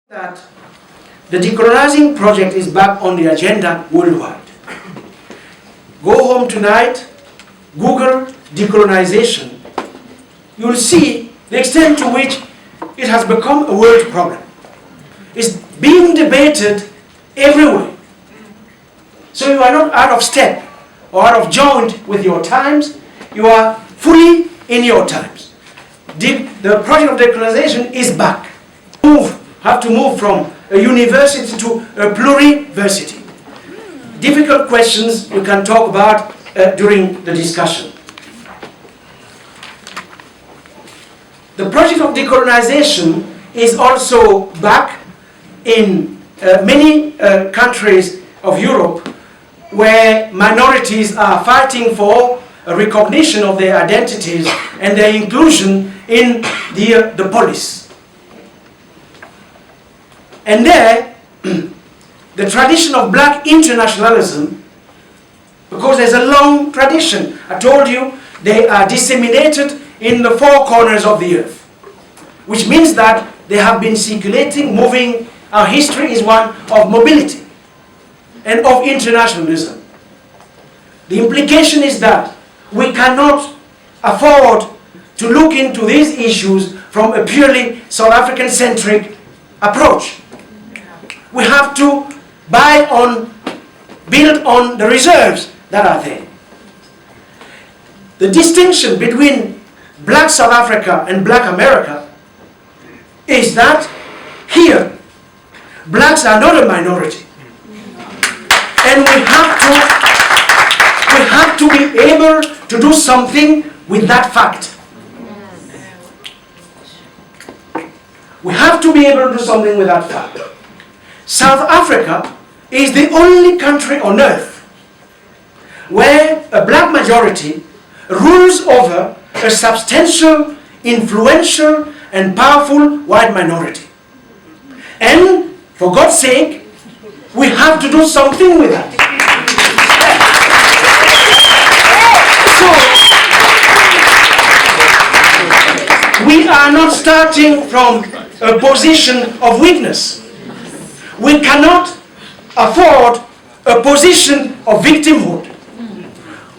That the decolonizing project is back on the agenda worldwide. Go home tonight, Google decolonization. You'll see the extent to which it has become a world problem. It's being debated everywhere. So you are not out of step or out of joint with your times. You are fully in your times. The project of decolonization is back. Have to move from a university to a pluriversity. Difficult questions we can talk about during the discussion. The project of decolonization is also back in many countries of Europe where minorities are fighting for a recognition of their identities and their inclusion in the police. And there, the tradition of black internationalism, because there's a long tradition, I told you, they are disseminated in the four corners of the earth, which means that they have been circulating, moving. Our history is one of mobility and of internationalism. The implication is that we cannot afford to look into these issues from a purely South African-centric approach. We have to build on the reserves that are there. The distinction between black South Africa and black America is that here, blacks are not a minority. And we have to be able to do something with that fact. We have to be able to do something with that fact. South Africa is the only country on earth where a black majority rules over a substantial, influential, and powerful white minority. And, for God's sake, we have to do something with that. So, we are not starting from a position of weakness. We cannot afford a position of victimhood.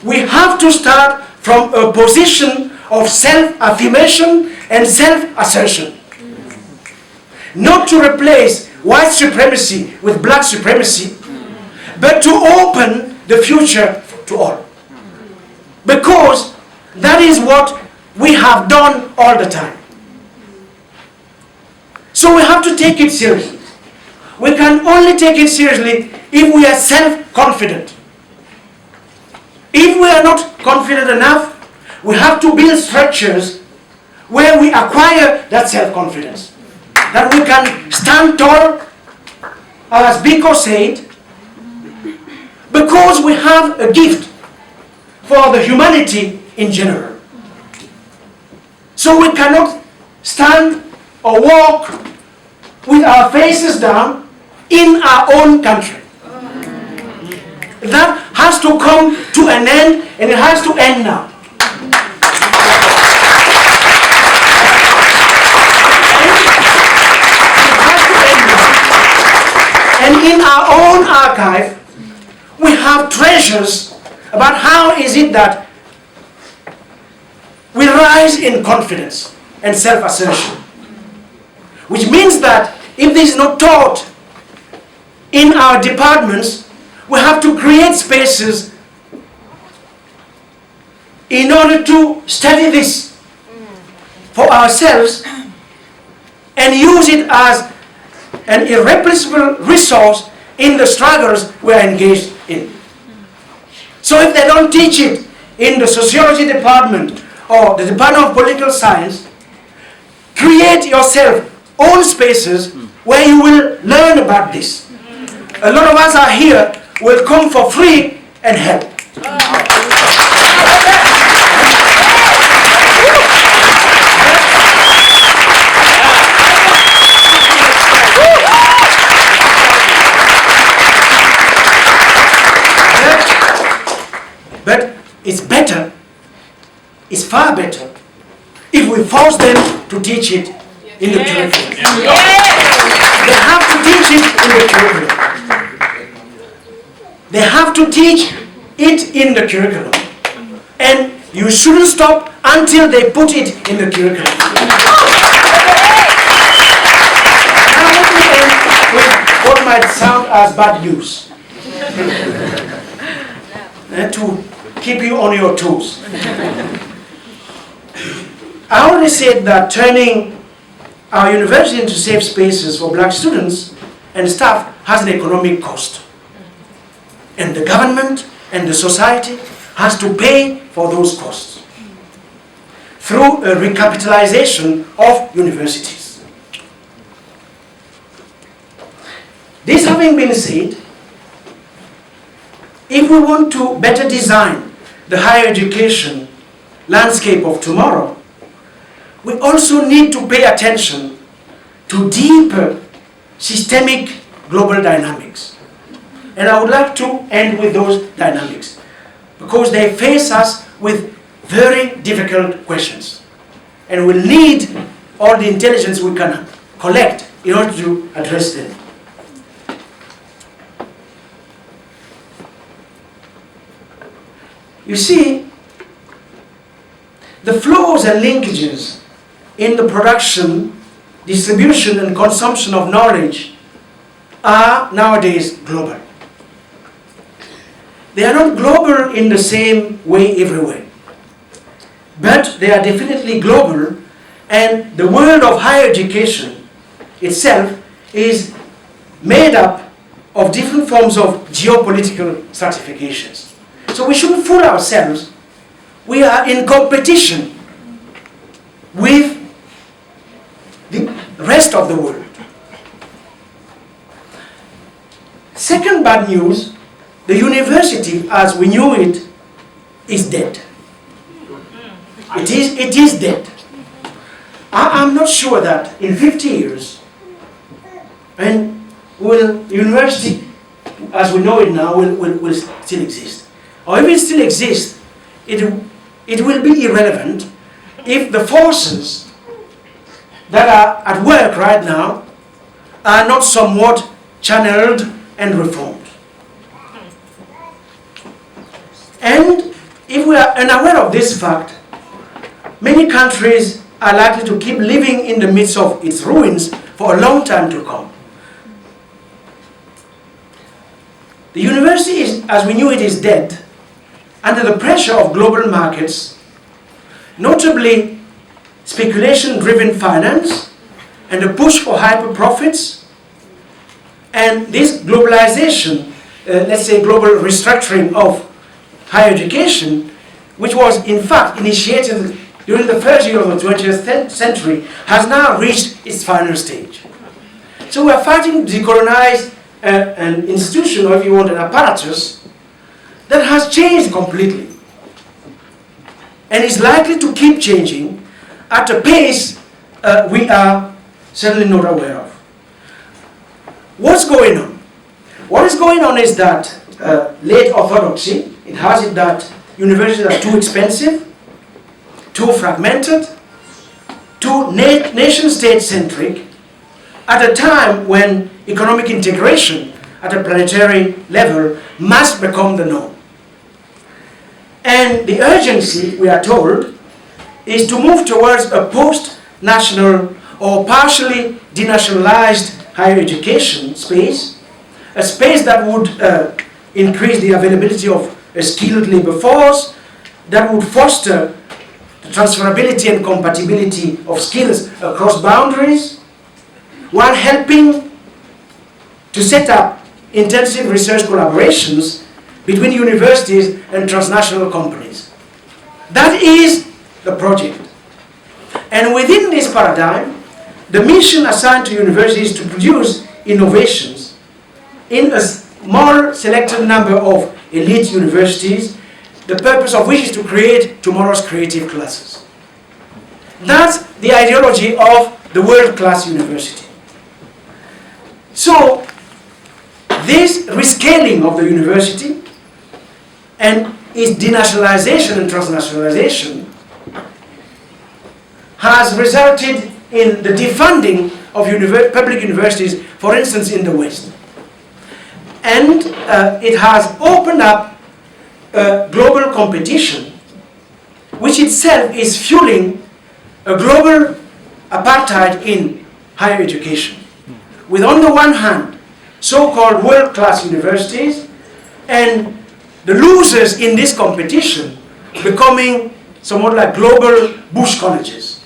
We have to start from a position of self-affirmation and self-assertion. Not to replace white supremacy with black supremacy, but to open the future to all. Because that is what we have done all the time. So we have to take it seriously. We can only take it seriously if we are self-confident. If we are not confident enough, we have to build structures where we acquire that self-confidence. That we can stand tall, as Biko said, because we have a gift for the humanity in general. So we cannot stand or walk with our faces down in our own country. That has to come to an end, and it has to end now. And in our own archive, we have treasures about how is it that we rise in confidence and self-assertion. Which means that if this is not taught in our departments, we have to create spaces in order to study this for ourselves and use it as an irreplaceable resource in the struggles we are engaged in. So if they don't teach it in the sociology department or the Department of Political Science, create yourself own spaces where you will learn about this. A lot of us are here, will come for free and help. But it's better, it's far better, if we force them to teach it in the curriculum. They have to teach it in the curriculum. They have to teach it in the curriculum. And you shouldn't stop until they put it in the curriculum. Now let me end with what might sound as bad news. To keep you on your toes. I already said that turning our university into safe spaces for black students and staff has an economic cost. And the government and the society has to pay for those costs through a recapitalization of universities. This having been said, if we want to better design the higher education landscape of tomorrow, we also need to pay attention to deeper systemic global dynamics. And I would like to end with those dynamics, because they face us with very difficult questions. And we'll need all the intelligence we can collect in order to address them. You see, the flows and linkages in the production, distribution, and consumption of knowledge are nowadays global. They are not global in the same way everywhere, but they are definitely global, and the world of higher education itself is made up of different forms of geopolitical stratifications. So we shouldn't fool ourselves. We are in competition with the rest of the world. Second bad news, the university as we knew it is dead. It is dead. I'm not sure that in 50 years, and will university as we know it now will still exist. Or if it still exists, it will be irrelevant if the forces that are at work right now are not somewhat channeled and reformed. And if we are unaware of this fact, many countries are likely to keep living in the midst of its ruins for a long time to come. The university, as we knew it, is dead under the pressure of global markets, notably speculation-driven finance and the push for hyper-profits, and this globalization, let's say global restructuring of higher education, which was in fact initiated during the first year of the 20th century, has now reached its final stage. So we are fighting to decolonize an institution, or if you want, an apparatus, that has changed completely and is likely to keep changing at a pace we are certainly not aware of. What's going on? What is going on is that late orthodoxy, it has it that universities are too expensive, too fragmented, too nation-state centric, at a time when economic integration at a planetary level must become the norm. And the urgency, we are told, is to move towards a post-national or partially denationalized higher education space, a space that would increase the availability of a skilled labor force, that would foster the transferability and compatibility of skills across boundaries, while helping to set up intensive research collaborations between universities and transnational companies. That is the project. And within this paradigm, the mission assigned to universities is to produce innovations in a more selected number of elite universities, the purpose of which is to create tomorrow's creative classes. That's the ideology of the world-class university. So, this rescaling of the university and its denationalization and transnationalization has resulted in the defunding of public universities, for instance, in the West. And it has opened up global competition, which itself is fueling a global apartheid in higher education. With, on the one hand, so-called world-class universities, and the losers in this competition becoming somewhat like global bush colleges,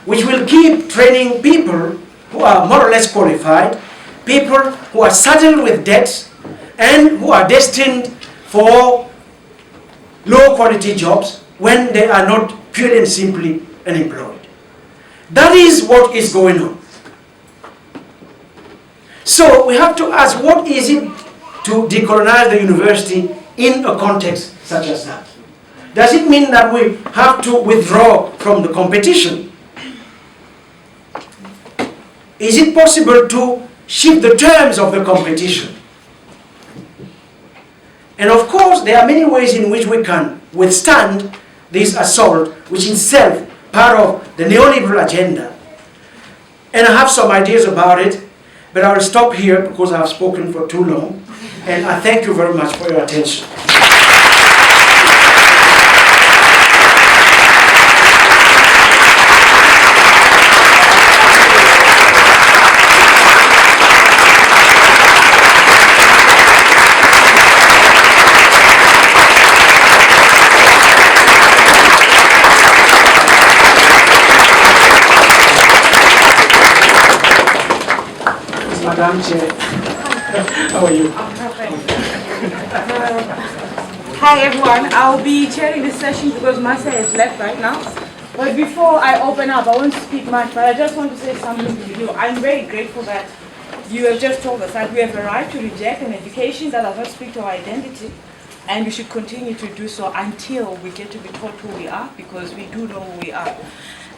which will keep training people who are more or less qualified, people who are saddled with debts, and who are destined for low-quality jobs when they are not purely and simply unemployed. That is what is going on. So we have to ask, what is it to decolonize the university in a context such as that? Does it mean that we have to withdraw from the competition? Is it possible to shift the terms of the competition? And of course, there are many ways in which we can withstand this assault, which is itself part of the neoliberal agenda. And I have some ideas about it, but I will stop here because I have spoken for too long. And I thank you very much for your attention. Madam Chair, how are you? Hi everyone, I'll be chairing this session because Marcia has left right now. But before I open up, I won't speak much, but I just want to say something to you. I'm very grateful that you have just told us that we have a right to reject an education that does not speak to our identity, and we should continue to do so until we get to be taught who we are, because we do know who we are.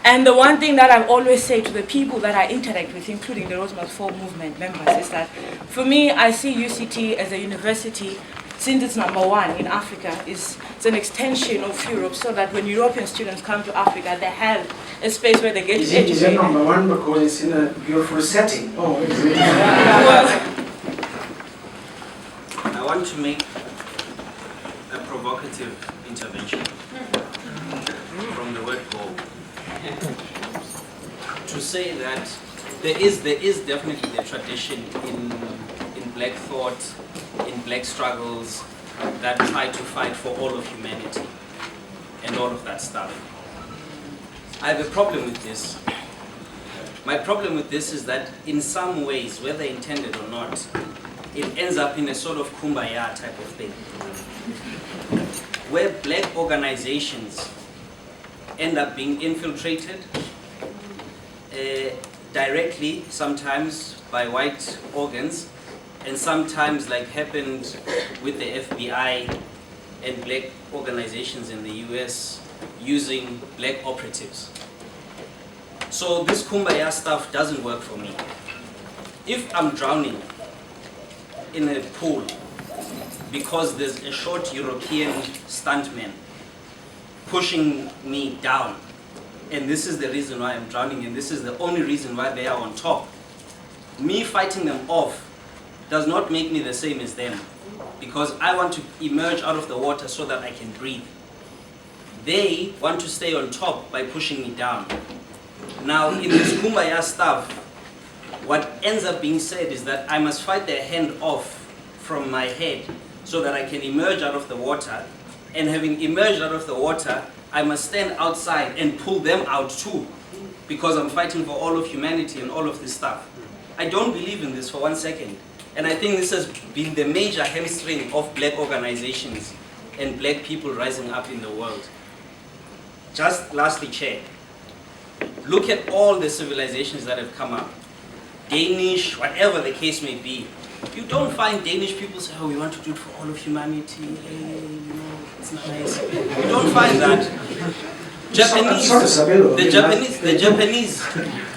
And the one thing that I've always said to the people that I interact with, including the Rosemont 4 movement members, is that for me, I see UCT as a university, since it's #1 in Africa, it's an extension of Europe, so that when European students come to Africa, they have a space where they get to educate. Is it #1 because it's in a beautiful setting? Oh, is it? Well, I want to make a provocative intervention from the word go. To say that there is definitely the tradition in black thought, in black struggles that try to fight for all of humanity and all of that stuff. I have a problem with this. My problem with this is that in some ways, whether intended or not, it ends up in a sort of kumbaya type of thing, where black organizations end up being infiltrated directly, sometimes by white organs, and sometimes, like happened with the FBI and black organizations in the US, using black operatives. So this kumbaya stuff doesn't work for me. If I'm drowning in a pool because there's a short European stuntman pushing me down, and this is the reason why I'm drowning, and this is the only reason why they are on top, me fighting them off does not make me the same as them, because I want to emerge out of the water so that I can breathe. They want to stay on top by pushing me down. Now, in this kumbaya stuff, what ends up being said is that I must fight their hand off from my head so that I can emerge out of the water, and having emerged out of the water, I must stand outside and pull them out too, because I'm fighting for all of humanity and all of this stuff. I don't believe in this for 1 second. And I think this has been the major hamstring of black organizations and black people rising up in the world. Just lastly, Chair, look at all the civilizations that have come up. Danish, whatever the case may be. You don't find Danish people say, oh, we want to do it for all of humanity. Hey, you know, it's nice. You don't find that. Japanese, the Japanese,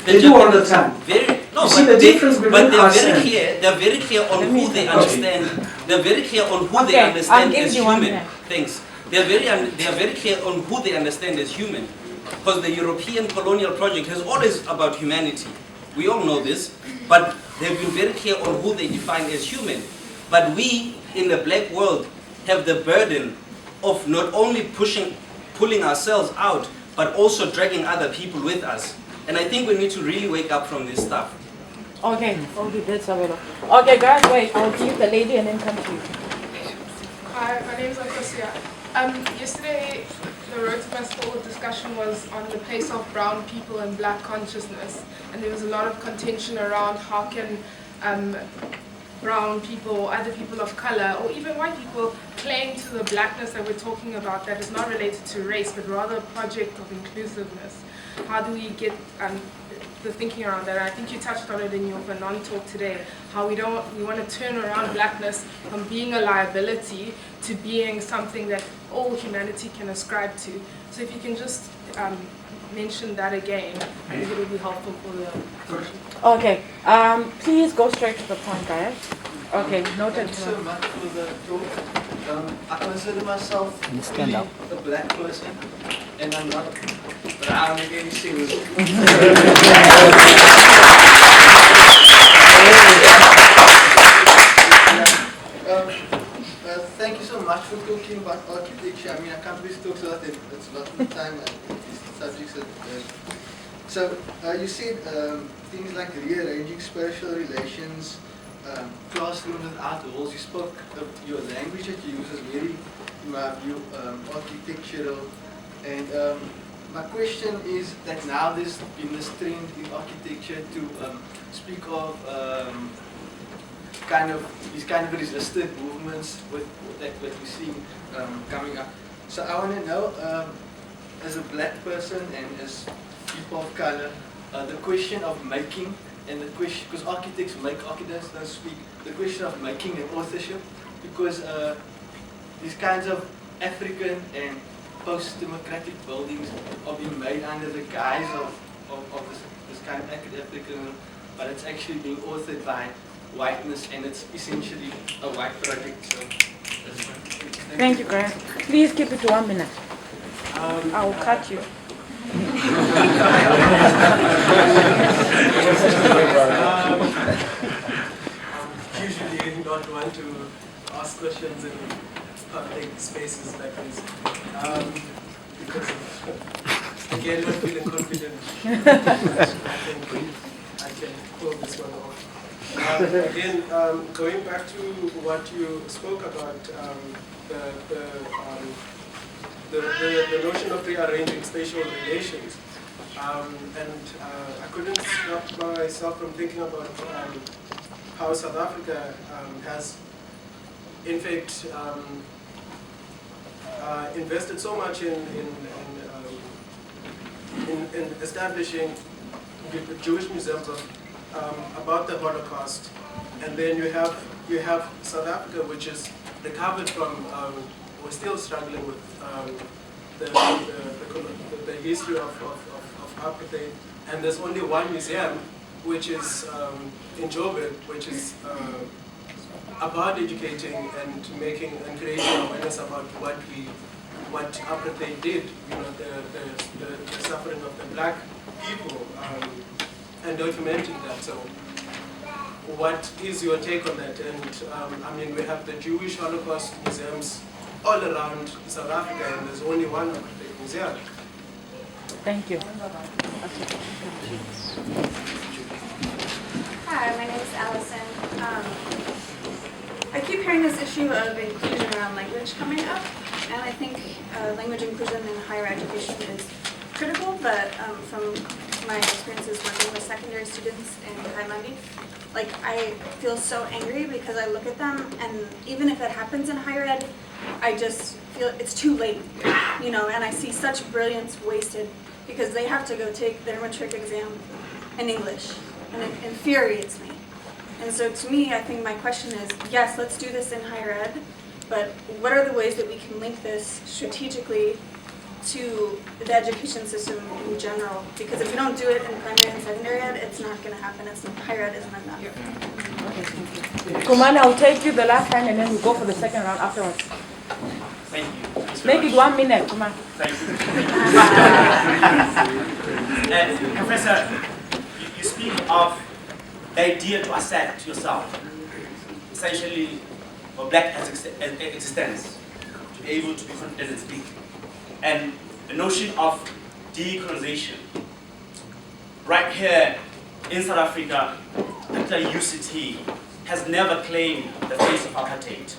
they do all the time. No, you see the difference between but they're us very clear. They're very clear on who they understand. They're very clear on who they understand as human things. They are very clear on who they understand as human, because the European colonial project has always about humanity. We all know this, but they've been very clear on who they define as human. But we, in the black world, have the burden of not only pulling ourselves out, but also dragging other people with us. And I think we need to really wake up from this stuff. Okay, that's a okay, guys, wait. I'll give the lady and then come to you. Hi, my name is Anastasia. Yesterday, the Road to Festival discussion was on the place of brown people and black consciousness, and there was a lot of contention around how can brown people, other people of color, or even white people claim to the blackness that we're talking about that is not related to race, but rather a project of inclusiveness. How do we get the thinking around that? And I think you touched on it in your Vernon talk today, how we want to turn around blackness from being a liability to being something that all humanity can ascribe to. So if you can just mention that again, I think it will be helpful for the... Okay, please go straight to the point, guys. Okay, noted. Thank you so much for the talk. I consider myself really a black person, and I'm not brown in any sense. Thank you so much for talking about architecture. I mean, I can't really talk so that it's not the time and these subjects. So you said things like rearranging spatial relations, classrooms without walls. You spoke of your language that you use is very, in my view, architectural. And my question is that now there's been this trend in architecture to speak of these kind of resisted movements that we're seeing coming up. So I want to know, as a black person and as people of color, the question of making and the question, because architects make, architects don't speak, the question of making and authorship, because these kinds of African and post-democratic buildings are being made under the guise of this kind of African, but it's actually being authored by whiteness, and it's essentially a white project. So that's fine. Thank you, Grant. Please keep it to 1 minute. I will cut you. Usually not want to ask questions in public spaces like this because again not feeling confident. I can pull this one off. Again, going back to what you spoke about, the notion of rearranging spatial relations, and I couldn't stop myself from thinking about how South Africa has, in fact, invested so much in establishing Jewish museums about the Holocaust, and then you have South Africa, which is recovered from. We're still struggling with the history of apartheid, and there's only one museum, which is in Joburg, which is about educating and making and creating awareness about what apartheid did, you know, the suffering of the black people, and documenting that. So, what is your take on that? And I mean, we have the Jewish Holocaust museums all around South Africa, and there's only one museum. Thank you. Hi, my name is Allison. I keep hearing this issue of inclusion around language coming up, and I think language inclusion in higher education is critical, but from my experiences working with secondary students in Kailandi, like I feel so angry because I look at them, and even if it happens in higher ed, I just feel it's too late, you know, and I see such brilliance wasted because they have to go take their matric exam in English, and it infuriates me. And so to me, I think my question is, yes, let's do this in higher ed, but what are the ways that we can link this strategically to the education system in general? Because if we don't do it in primary and secondary ed, it's not going to happen. Higher ed isn't enough. Okay, thank you. Kuman, I'll take you the last time, and then we'll go for the second round afterwards. Thank you. Make it 1 minute, come on. Thank you. Professor, you speak of the idea to accept yourself, essentially for black existence, to be able to be confident and speak. And the notion of decolonization. Right here in South Africa, particularly UCT, has never claimed the face of apartheid.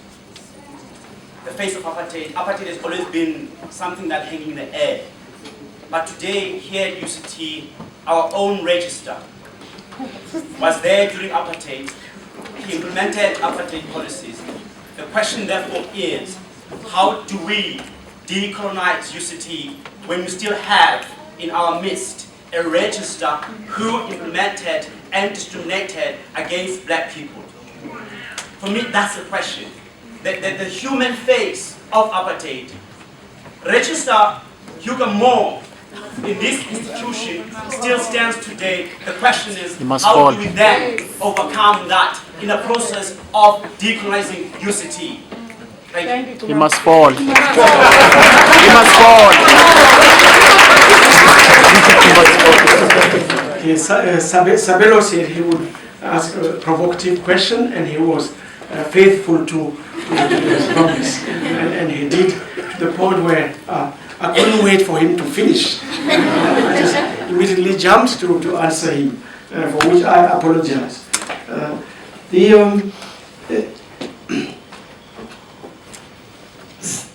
The face of apartheid has always been something that's hanging in the air. But today, here at UCT, our own register was there during apartheid. He implemented apartheid policies. The question therefore is, how do we decolonize UCT when we still have in our midst a register who implemented and discriminated against black people? For me, that's the question. The human face of apartheid. Register Hugo Moore in this institution still stands today. The question is, how do we then overcome that in a process of decolonizing UCT? Thank you. He must fall. He must fall. Sabelo said he would ask a provocative question, and he was faithful to his promise, and he did, to the point where I couldn't wait for him to finish. I just immediately jumped to answer him, for which I apologize.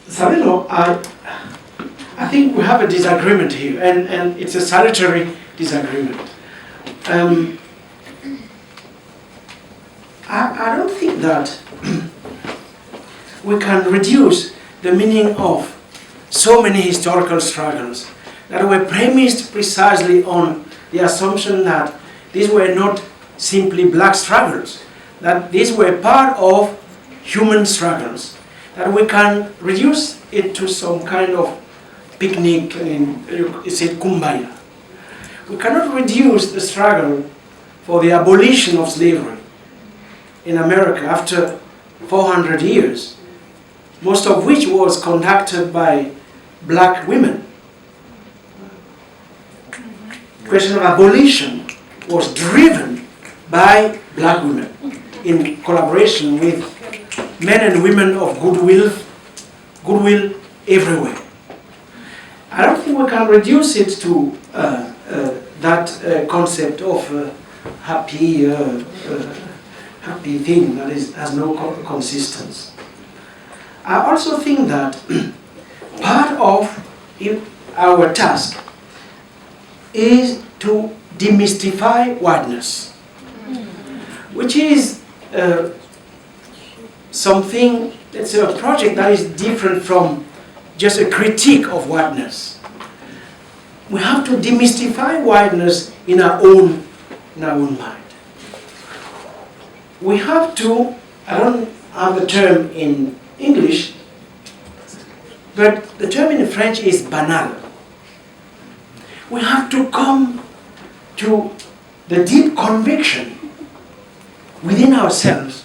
Sabelo, I think we have a disagreement here, and it's a salutary disagreement. I don't think that we can reduce the meaning of so many historical struggles that were premised precisely on the assumption that these were not simply black struggles, that these were part of human struggles, that we can reduce it to some kind of picnic, and you said kumbaya. We cannot reduce the struggle for the abolition of slavery in America after 400 years, most of which was conducted by black women. The question of abolition was driven by black women in collaboration with men and women of goodwill everywhere. I don't think we can reduce it to that concept of happy thing that has no consistency. I also think that part of our task is to demystify whiteness, which is something, it's a project that is different from just a critique of whiteness. We have to demystify whiteness in our own mind. We have to, I don't have the term in English, but the term in French is banal. We have to come to the deep conviction within ourselves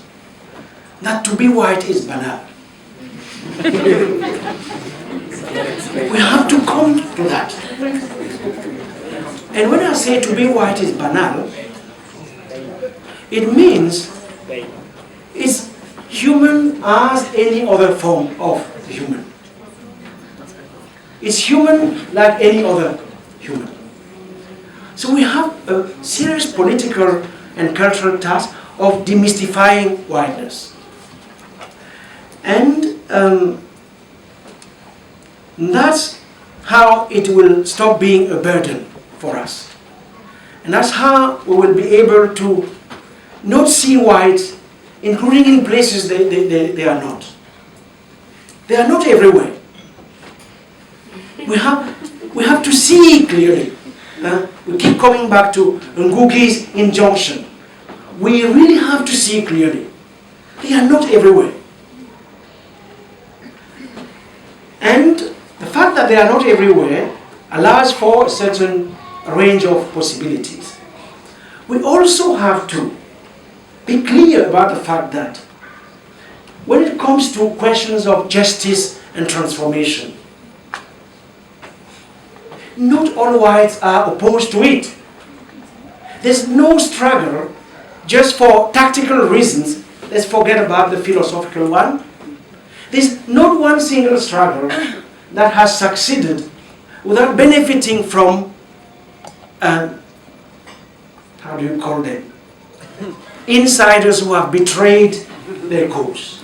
that to be white is banal. We have to come to that. And when I say to be white is banal, it means it's human as any other form of human. It's human like any other human. So we have a serious political and cultural task of demystifying whiteness. And that's how it will stop being a burden for us. And that's how we will be able to not see whites, including in places they are not. They are not everywhere. We have to see clearly. We keep coming back to Ngugi's injunction. We really have to see clearly. They are not everywhere. And the fact that they are not everywhere allows for a certain range of possibilities. We also have to be clear about the fact that when it comes to questions of justice and transformation, not all whites are opposed to it. There's no struggle just for tactical reasons. Let's forget about the philosophical one. There's not one single struggle that has succeeded without benefiting from, how do you call them? Insiders who have betrayed their cause.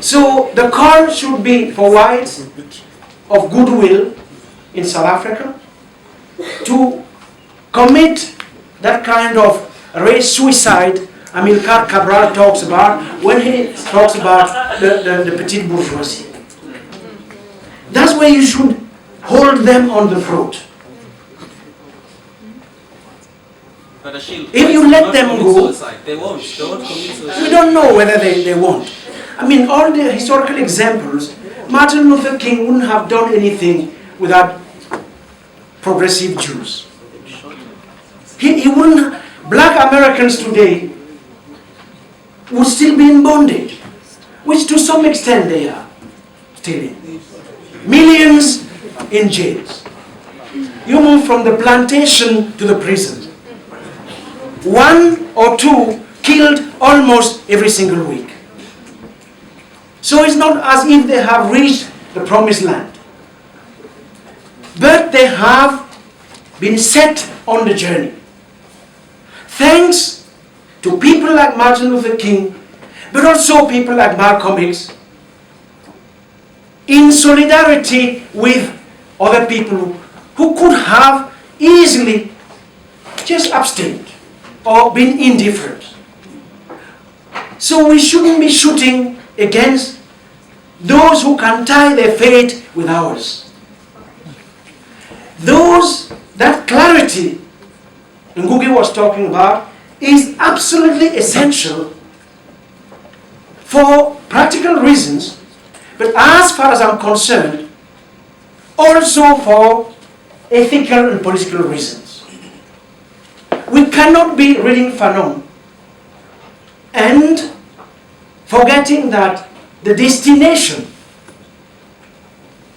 So the call should be for whites of goodwill in South Africa to commit that kind of race suicide Amilcar Cabral talks about when he talks about the petite bourgeoisie. That's where you should hold them on the throat. But Achille, If you let them go, suicide, they won't. They won't commit suicide. we don't know whether they won't. I mean, all the historical examples, Martin Luther King wouldn't have done anything without progressive Jews. He wouldn't. Black Americans today would still be in bondage, which to some extent they are still in. Millions in jails. You move from the plantation to the prison. One or two killed almost every single week. So it's not as if they have reached the promised land. But they have been set on the journey. Thanks to people like Martin Luther King, but also people like Malcolm X, in solidarity with other people who could have easily just abstained or been indifferent. So we shouldn't be shooting against those who can tie their fate with ours. That clarity Ngugi was talking about is absolutely essential for practical reasons, but as far as I'm concerned, also for ethical and political reasons. We cannot be reading Fanon and forgetting that the destination,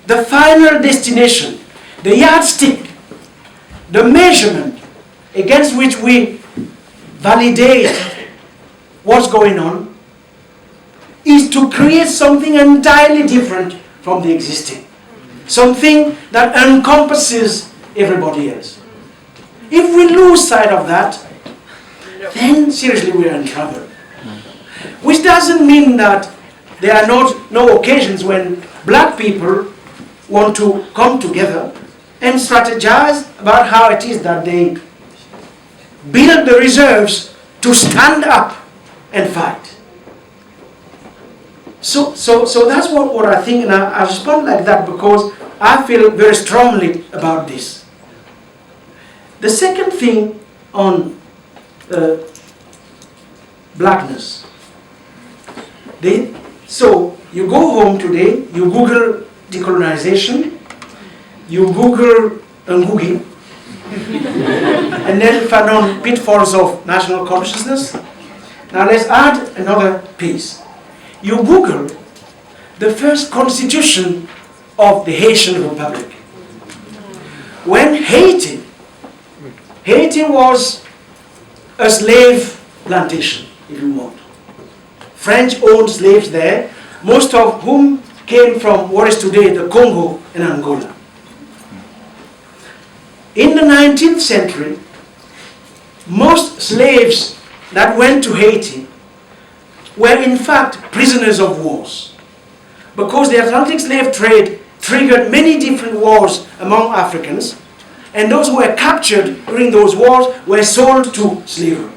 the final destination, the yardstick, the measurement against which we validate what's going on, is to create something entirely different from the existing. Something that encompasses everybody else. If we lose sight of that, then seriously we are in trouble. Which doesn't mean that there are no occasions when black people want to come together and strategize about how it is that they build the reserves to stand up and fight. So that's what I think, and I respond like that because I feel very strongly about this. The second thing on blackness. So you go home today, you Google decolonization, you Google Ngugi, and then Fanon, pitfalls of national consciousness. Now let's add another piece. You Google the first constitution of the Haitian Republic. When Haiti was a slave plantation, if you want. French-owned slaves there, most of whom came from what is today the Congo and Angola. In the 19th century, most slaves that went to Haiti were in fact prisoners of wars, because the Atlantic slave trade triggered many different wars among Africans, and those who were captured during those wars were sold to slavery.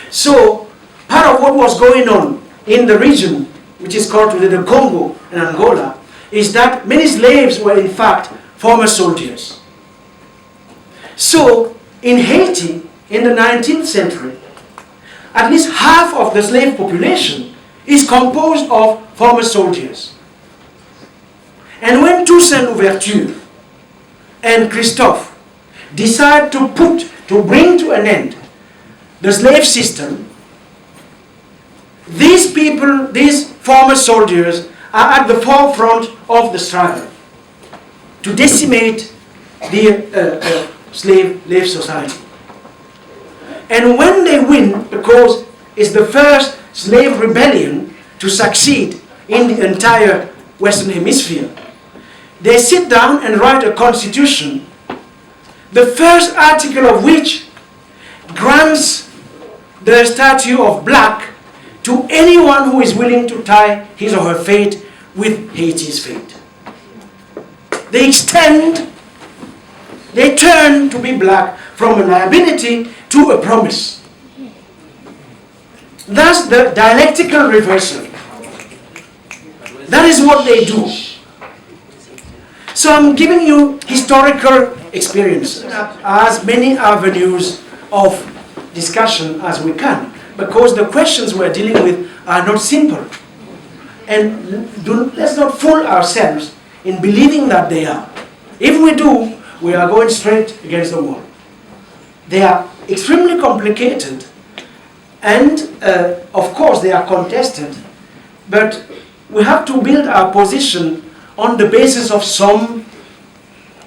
So part of what was going on in the region, which is called today the Congo and Angola, is that many slaves were in fact former soldiers. So in Haiti, in the 19th century, at least half of the slave population is composed of former soldiers. And when Toussaint Louverture and Christophe decide to bring to an end the slave system, these people, these former soldiers, are at the forefront of the struggle to decimate the slave society. And when they win, because it's the first slave rebellion to succeed in the entire Western Hemisphere, they sit down and write a constitution, the first article of which grants the statue of black to anyone who is willing to tie his or her fate with Haiti's fate. They turn to be black from a liability to a promise. That's the dialectical reversal. That is what they do. So I'm giving you historical experiences as many avenues of discussion as we can, because the questions we're dealing with are not simple. And let's not fool ourselves in believing that they are. If we do, we are going straight against the wall. They are extremely complicated, and of course they are contested, but we have to build our position on the basis of some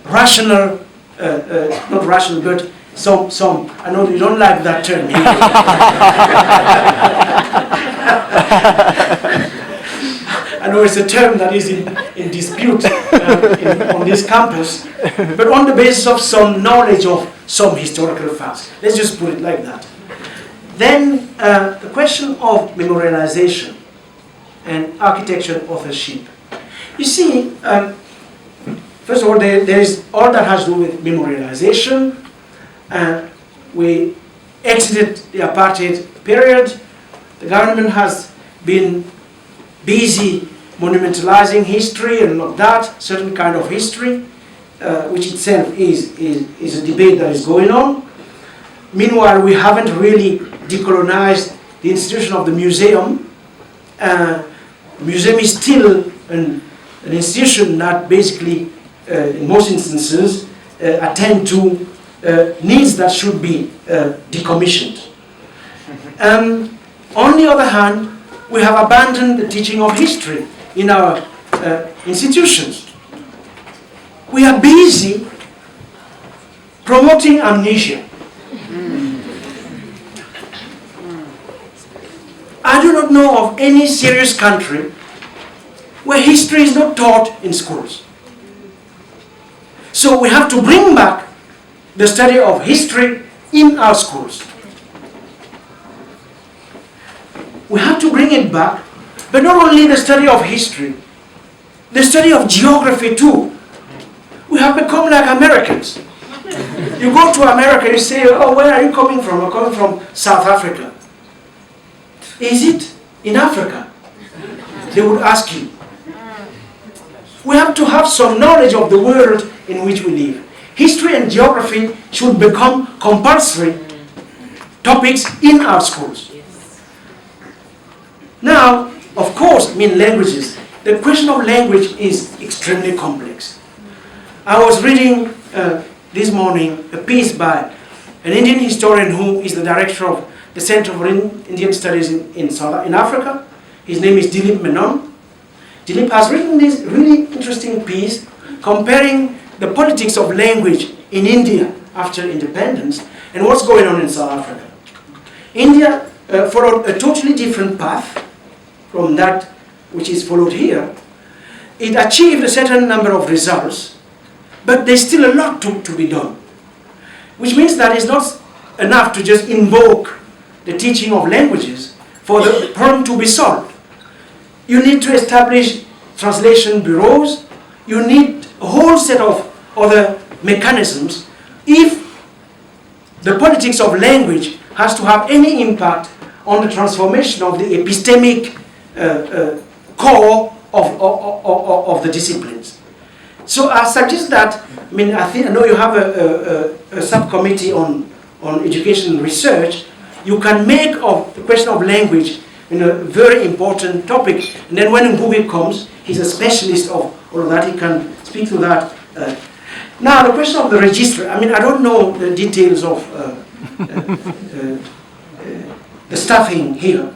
rational, not rational, but some, I know you don't like that term. I know it's a term that is in dispute on this campus, but on the basis of some knowledge of some historical facts. Let's just put it like that. Then the question of memorialization and architecture authorship. You see, first of all, there is all that has to do with memorialization. We exited the apartheid period. The government has been busy monumentalizing history and not that, certain kind of history, which itself is a debate that is going on. Meanwhile, we haven't really decolonized the institution of the museum. The museum is still an institution that basically, in most instances, attend to needs that should be decommissioned. On the other hand, we have abandoned the teaching of history in our institutions. We are busy promoting amnesia. I do not know of any serious country where history is not taught in schools. So we have to bring back the study of history in our schools. We have to bring it back, but not only the study of history, the study of geography too. We have become like Americans. You go to America, you say, oh, where are you coming from? I'm coming from South Africa. Is it in Africa? They would ask you. We have to have some knowledge of the world in which we live. History and geography should become compulsory topics in our schools. Now, of course, languages. The question of language is extremely complex. I was reading this morning a piece by an Indian historian who is the director of the Center for Indian Studies in Africa. His name is Dilip Menon. Dilip has written this really interesting piece comparing the politics of language in India after independence and what's going on in South Africa. India followed a totally different path from that which is followed here. It achieved a certain number of results, but there's still a lot to be done. Which means that it's not enough to just invoke the teaching of languages for the problem to be solved. You need to establish translation bureaus. You need a whole set of other mechanisms if the politics of language has to have any impact on the transformation of the epistemic core of the disciplines. So I suggest that, I know you have a subcommittee on education and research. You can make of the question of language a very important topic, and then when Ngugi comes, he's a specialist of all of that, he can speak to that. Now the question of the register, I don't know the details of the staffing here.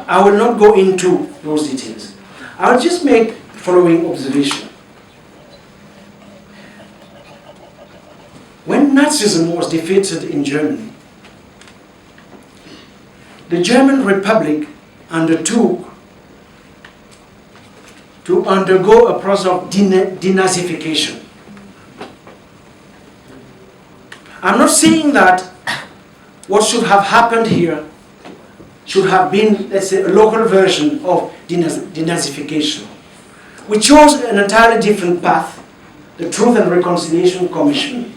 I will not go into those details. I will just make the following observation. When Nazism was defeated in Germany, the German Republic undertook to undergo a process of denazification. I'm not saying that what should have happened here should have been, let's say, a local version of denazification. We chose an entirely different path, the Truth and Reconciliation Commission.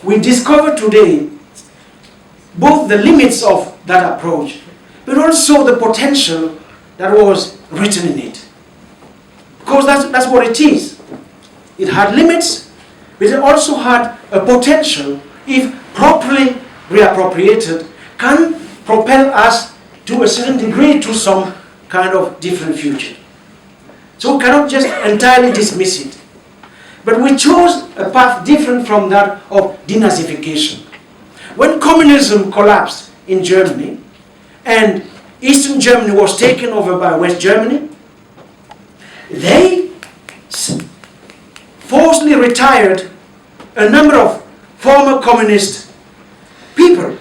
We discover today both the limits of that approach, but also the potential that was written in it. Because that's what it is. It had limits, but it also had a potential, if properly reappropriated, can propel us to a certain degree to some kind of different future. So we cannot just entirely dismiss it. But we chose a path different from that of denazification. When communism collapsed in Germany, and Eastern Germany was taken over by West Germany, they forcibly retired a number of former communist people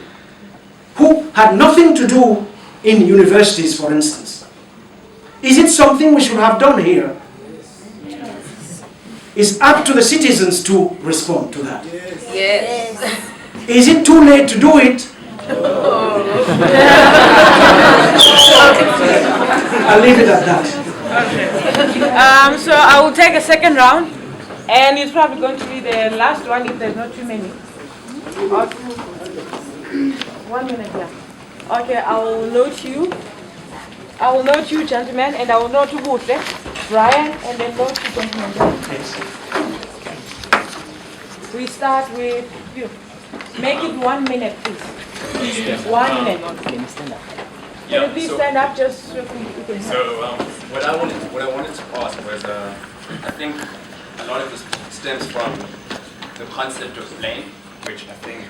who had nothing to do in universities, for instance. Is it something we should have done here? It's up to the citizens to respond to that. Yes. Is it too late to do it? I'll leave it at that. Okay. So I will take a second round, and it's probably going to be the last one if there's not too many. Okay. 1 minute, yeah. Okay, I will note you. I will note you, gentlemen, and I will note you both, Brian, and then note you, gentlemen. We start with you. Make it 1 minute, please. 1 minute. Can you stand up? Can you please stand up just so we can what I wanted to ask was, I think a lot of this stems from the concept of blame, which I think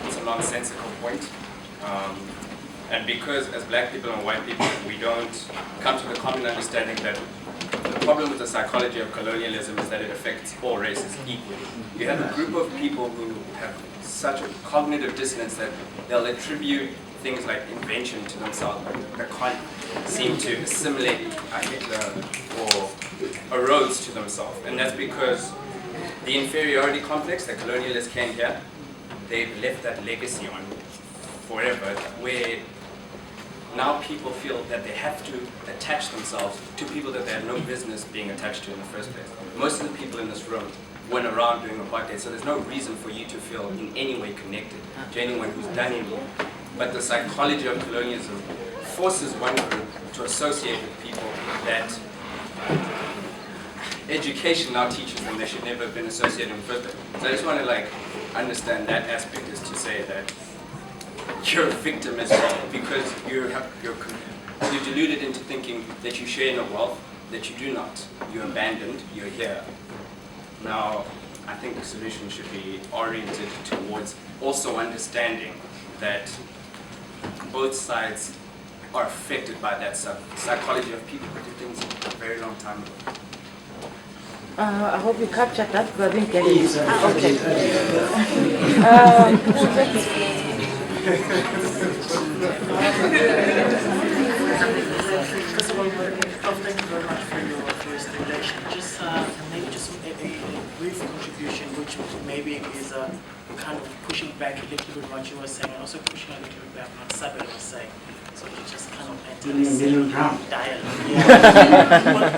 is a nonsensical point. And because as black people and white people, we don't come to the common understanding that the problem with the psychology of colonialism is that it affects all races equally. You have a group of people who have such a cognitive dissonance that they'll attribute things like invention to themselves, that can't seem to assimilate Hitler or a Rhodes to themselves. And that's because the inferiority complex that colonialists can get, they've left that legacy on forever, where now people feel that they have to attach themselves to people that they had no business being attached to in the first place. Most of the people in this room went around doing apartheid, so there's no reason for you to feel in any way connected to anyone who's done it. But the psychology of colonialism forces one group to associate with people that education now teaches them they should never have been associated in the first place. So I just want to understand that aspect, is to say that you're a victim as well, because you're deluded into thinking that you share in a wealth that you do not. You're abandoned, you're here. Now, I think the solution should be oriented towards also understanding that both sides are affected by that psychology of people who did things a very long time ago. I hope you captured that, because I didn't get it. Okay. First of all, thank you very much for your stimulation. Just maybe just a brief contribution, which maybe is kind of pushing back a little bit what you were saying, and also pushing a little bit back what Sabelo was saying. So you just kind of enter this dialogue. Yeah. Well,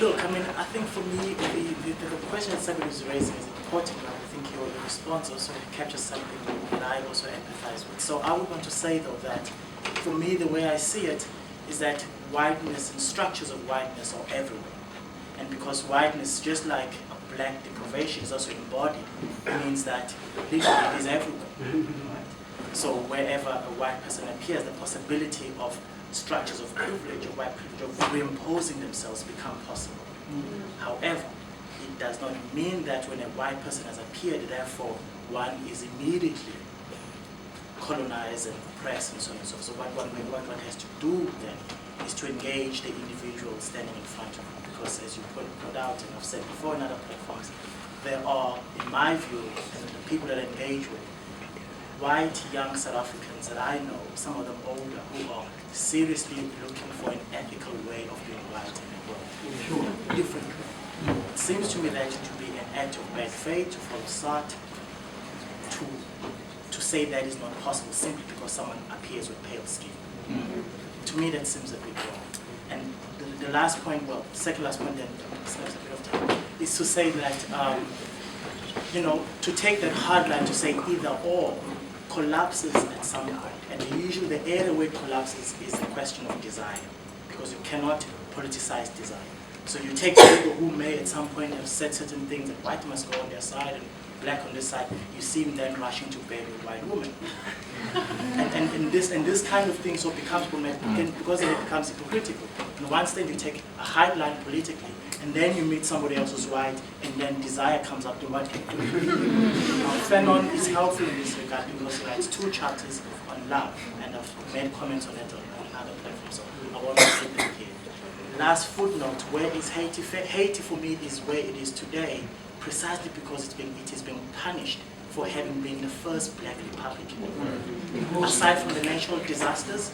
look, I mean, I think for me, the question that Sabelo is raising is important. I think your response also captures something that I also empathize with. So I would want to say, though, that for me, the way I see it is that whiteness and structures of whiteness are everywhere. And because whiteness, just like a black deprivation, is also embodied, it means that literally it is everywhere. So wherever a white person appears, the possibility of structures of privilege, of white privilege, of reimposing themselves become possible. However, it does not mean that when a white person has appeared, therefore one is immediately colonize and oppress and so on and so forth. So what one has to do then is to engage the individual standing in front of them, because as you put out, and I've said before in other platforms, there are, in my view, and the people that I engage with, white young South Africans that I know, some of them older, who are seriously looking for an ethical way of doing right in the world. Different. It seems to me that it would be an act of bad faith to fall aside, to say that is not possible simply because someone appears with pale skin. To me, that seems a bit wrong. And the last point, well, second last point, then saves a bit of time, is to say that, you know, to take that hard line to say either or collapses at some point. And usually the area where it collapses is the question of desire, because you cannot politicize desire. So you take people who may at some point have said certain things that white must go on their side and black on this side, you see them then rushing to bed with white women. and this kind of thing so becomes problematic because it becomes hypocritical. On one stand you take a hard line politically, and then you meet somebody else who's white, and then desire comes up to what can do. Fanon is helpful in this regard because he writes 2 chapters on love, and I've made comments on it on other platforms, so I won't repeat them here. Last footnote, where is Haiti? Haiti for me is where it is today, precisely because it is being punished for having been the first black republic in the world. Aside from the natural disasters,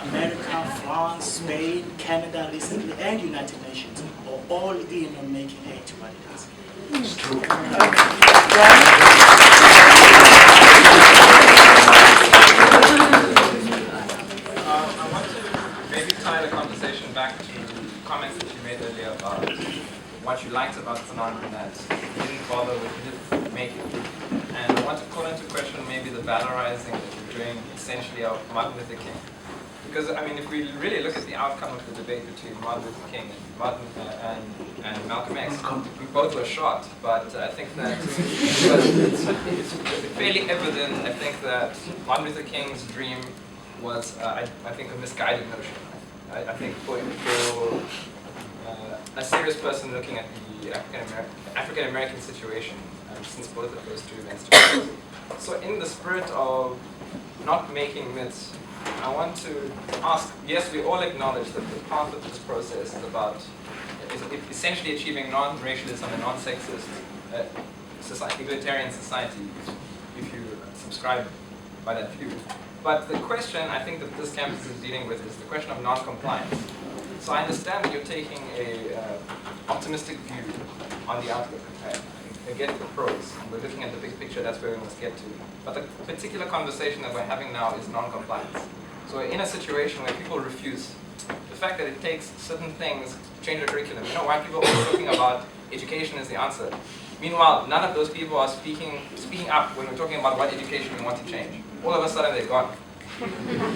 America, France, Spain, Canada recently, and United Nations are all in on making Haiti what it is. It's true. I want to maybe tie the conversation back to comments that you made earlier about what you liked about the phenomenon that you didn't bother with, you didn't make it. And I want to call into question maybe the valorizing that you're doing essentially of Martin Luther King. Because, I mean, if we really look at the outcome of the debate between Martin Luther King and Malcolm X, we both were shot, but I think that it's fairly evident, I think, that Martin Luther King's dream was, I think, a misguided notion. I think for a serious person looking at the African American situation, since both of those 2 events took place. So in the spirit of not making myths, I want to ask, yes, we all acknowledge that the path of this process is about essentially achieving non-racialism and non-sexist society, egalitarian society, if you subscribe by that view. But the question I think that this campus is dealing with is the question of non-compliance. So I understand that you're taking a optimistic view on the outlook. I get the pros. We're looking at the big picture, that's where we must get to. But the particular conversation that we're having now is non-compliance. So we're in a situation where people refuse. The fact that it takes certain things to change the curriculum. You know, white people are talking about education is the answer. Meanwhile, none of those people are speaking up when we're talking about what education we want to change. All of a sudden they're gone.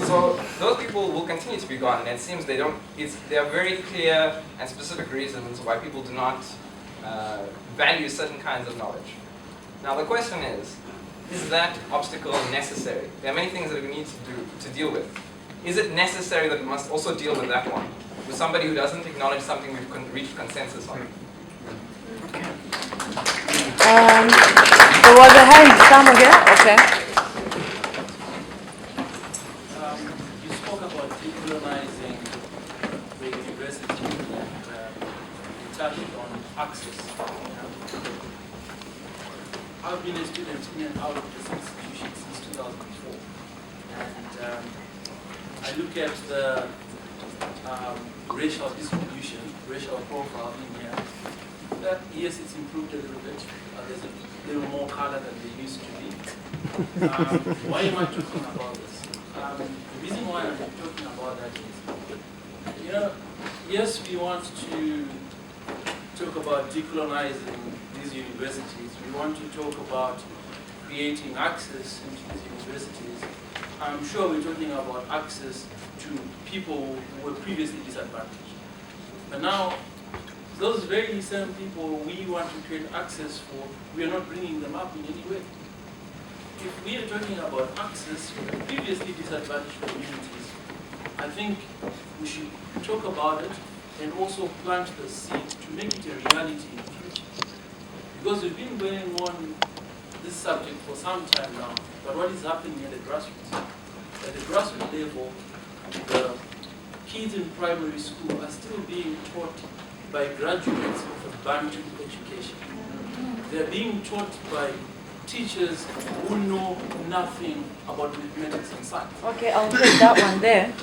So those people will continue to be gone, and it seems there are very clear and specific reasons why people do not value certain kinds of knowledge. Now the question is that obstacle necessary? There are many things that we need to do to deal with. Is it necessary that we must also deal with that one? With somebody who doesn't acknowledge something we've reached consensus on? There was a hand somewhere, okay. You spoke about decolonizing the university and you touched on access. I've been a student in and out of this institution since 2004. And I look at the racial distribution, racial profile in here. Yes, it's improved a little bit. There's a little more color than there used to be. Why am I talking about this? The reason why I'm talking about that is, you know, yes, we want to talk about decolonizing these universities. We want to talk about creating access into these universities. I'm sure we're talking about access to people who were previously disadvantaged. But now, those very same people we want to create access for, we are not bringing them up in any way. If we are talking about access for the previously disadvantaged communities, I think we should talk about it and also plant the seed to make it a reality in the future. Because we've been going on this subject for some time now, but what is happening at the grassroots? At the grassroots level, the kids in primary school are still being taught by graduates of a Bantu education. They're being taught by teachers who know nothing about mathematics and science. Okay, I'll take that one there.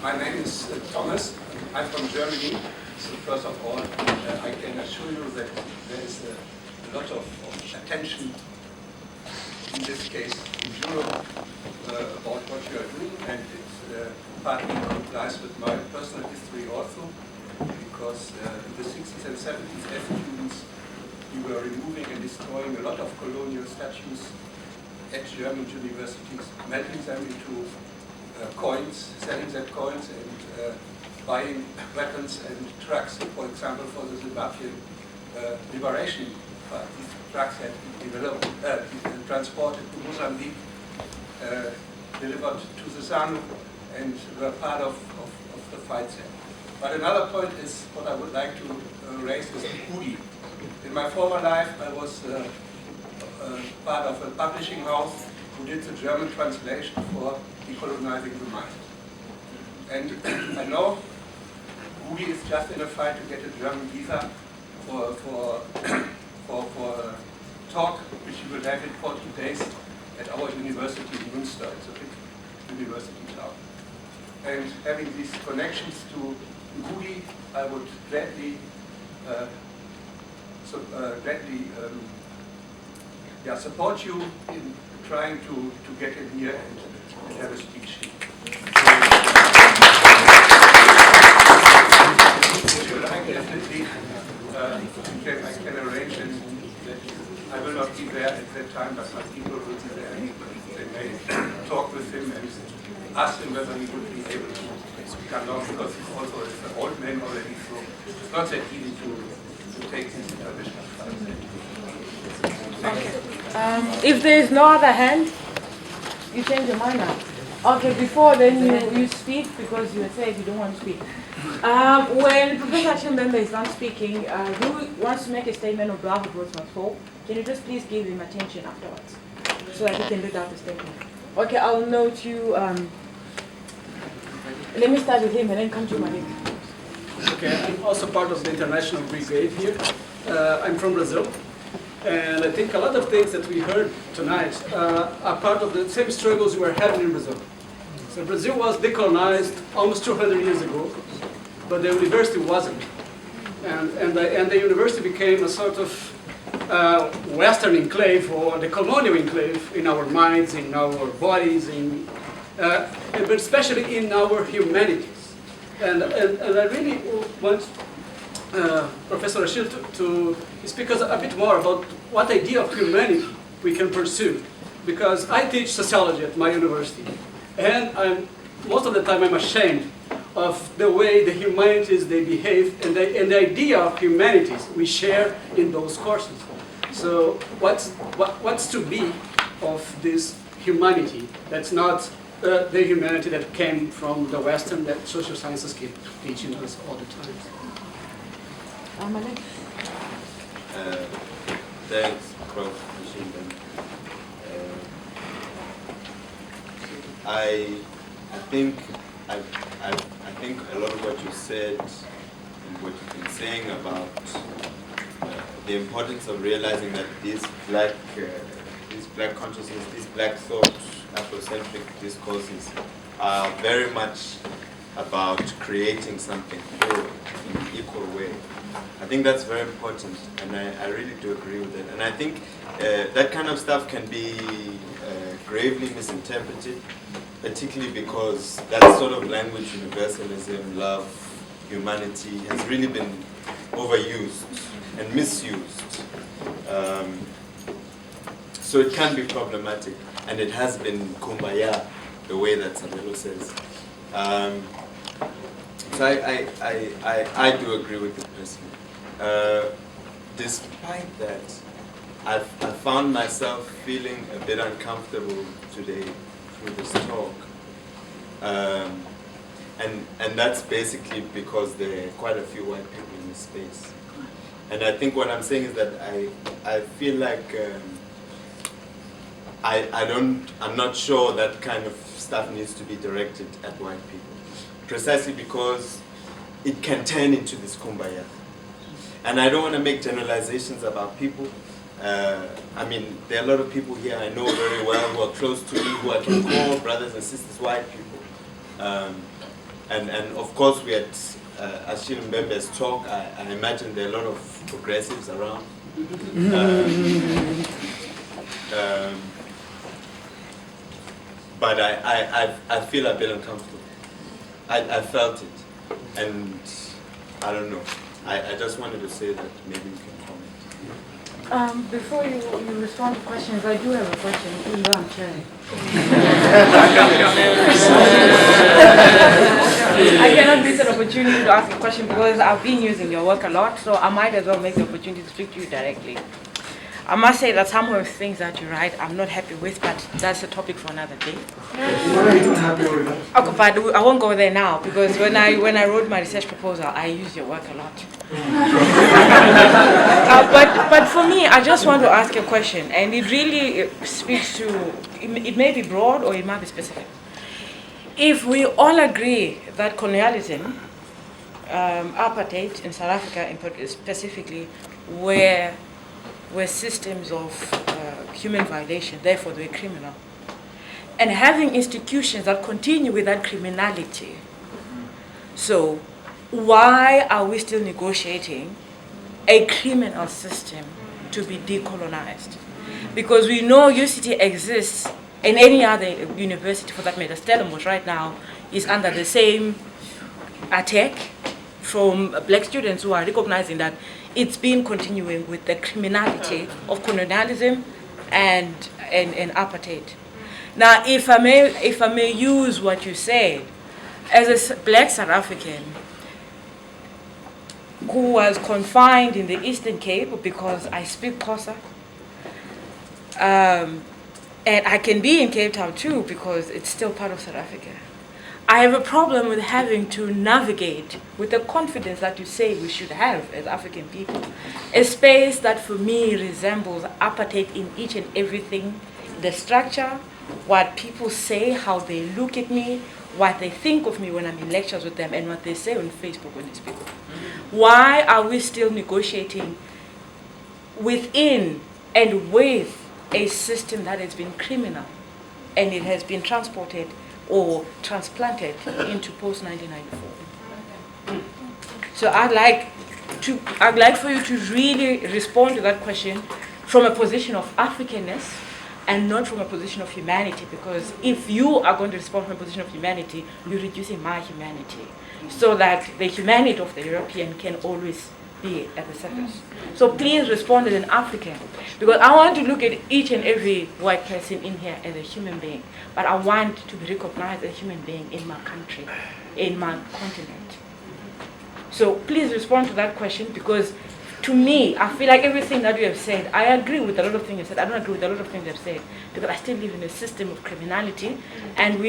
My name is Thomas. I'm from Germany. So first of all, I can assure you that there is a lot of attention in this case in Europe about what you are doing, and it partly complies with my personal history also, because in the 60s and 70s as students we were removing and destroying a lot of colonial statues at German universities, melting them into coins, selling them coins, and buying weapons and trucks, for example, for the Zimbabwean liberation. These trucks had been developed, transported to Mozambique, delivered to the ZANU, and were part of the fight there. But another point is what I would like to raise is Udi. In my former life, I was part of a publishing house who did the German translation for Decolonizing the Mind. And I know Udi is just in a fight to get a German visa for a talk which he will have in 14 days at our university in Münster. It's a big university town. And having these connections to Udi, I would gladly support you in trying to get in here and have a speech. I can arrange it. I will not be there at that time, but my people will be there. They may talk with him and ask him whether he would be able to come down, because he's also an old man already, so it's not that easy to take this intervention. Okay. If there is no other hand, you change your mind now. Okay, before then you speak, because you said you don't want to speak. When Professor Achille Mbembe is done speaking, who wants to make a statement on behalf of Rhodes Must Fall? Can you just please give him attention afterwards, so that he can read out the statement? Okay, I'll note you. Let me start with him and then come to Malik. Okay, I'm also part of the international brigade here. I'm from Brazil. And I think a lot of things that we heard tonight are part of the same struggles we were having in Brazil. So Brazil was decolonized almost 200 years ago, but the university wasn't. And the university became a sort of Western enclave, or the colonial enclave, in our minds, in our bodies, but especially in our humanities. And I really want Professor Achille to speak a bit more about what idea of humanity we can pursue. Because I teach sociology at my university, and most of the time I'm ashamed of the way the humanities they behave, and the idea of humanities we share in those courses. So what's to be of this humanity that's not the humanity that came from the Western that social sciences keep teaching us all the time? Thanks, Prof. Achille Mbembe. I think a lot of what you said and what you've been saying about the importance of realizing that these black consciousness, these black thought, Afrocentric discourses are very much about creating something whole in an equal way. I think that's very important, and I really do agree with it. And I think that kind of stuff can be gravely misinterpreted, particularly because that sort of language, universalism, love, humanity, has really been overused and misused. So it can be problematic, and it has been kumbaya, the way that Sabelo says. So I do agree with the person. Despite that, I found myself feeling a bit uncomfortable today through this talk. And that's basically because there are quite a few white people in this space. And I think what I'm saying is that I feel like I'm not sure that kind of stuff needs to be directed at white people, precisely because it can turn into this kumbaya. And I don't want to make generalizations about people. I mean, there are a lot of people here I know very well who are close to me, who I can call brothers and sisters, white people. And of course, we had Achille Mbembe's talk. I imagine there are a lot of progressives around. But I feel a bit uncomfortable. I felt it. And I don't know. I just wanted to say that maybe you can comment. Before you respond to questions, I do have a question, even though I'm chairing. I cannot miss an opportunity to ask a question because I've been using your work a lot, so I might as well make the opportunity to speak to you directly. I must say that some of the things that you write I'm not happy with, but that's a topic for another day. What are you not happy with? Okay, but I won't go there now because when I wrote my research proposal, I used your work a lot. But for me, I just want to ask a question, and it really speaks to, it may be broad or it might be specific. If we all agree that colonialism, apartheid in South Africa specifically, were systems of human violation, therefore they were criminal, and having institutions that continue with that criminality, so why are we still negotiating a criminal system to be decolonized? Because we know UCT exists, and any other university for that matter, Stellenbosch right now is under the same attack from black students who are recognizing that it's been continuing with the criminality of colonialism and apartheid. Now, if I may use what you said, as a black South African who was confined in the Eastern Cape because I speak Xhosa, and I can be in Cape Town too because it's still part of South Africa. I have a problem with having to navigate with the confidence that you say we should have as African people, a space that for me resembles apartheid in each and everything, the structure, what people say, how they look at me, what they think of me when I'm in lectures with them, and what they say on Facebook when they speak. Why are we still negotiating within and with a system that has been criminal and it has been transported or transplanted into post-1994? So I'd like for you to really respond to that question from a position of Africanness and not from a position of humanity, because if you are going to respond from a position of humanity, you're reducing my humanity, so that the humanity of the European can always be at the surface. So please respond as an African, because I want to look at each and every white person in here as a human being, but I want to be recognized as a human being in my country, in my continent. So please respond to that question, because to me, I feel like everything that you have said, I agree with a lot of things you said. I don't agree with a lot of things you have said, because I still live in a system of criminality, and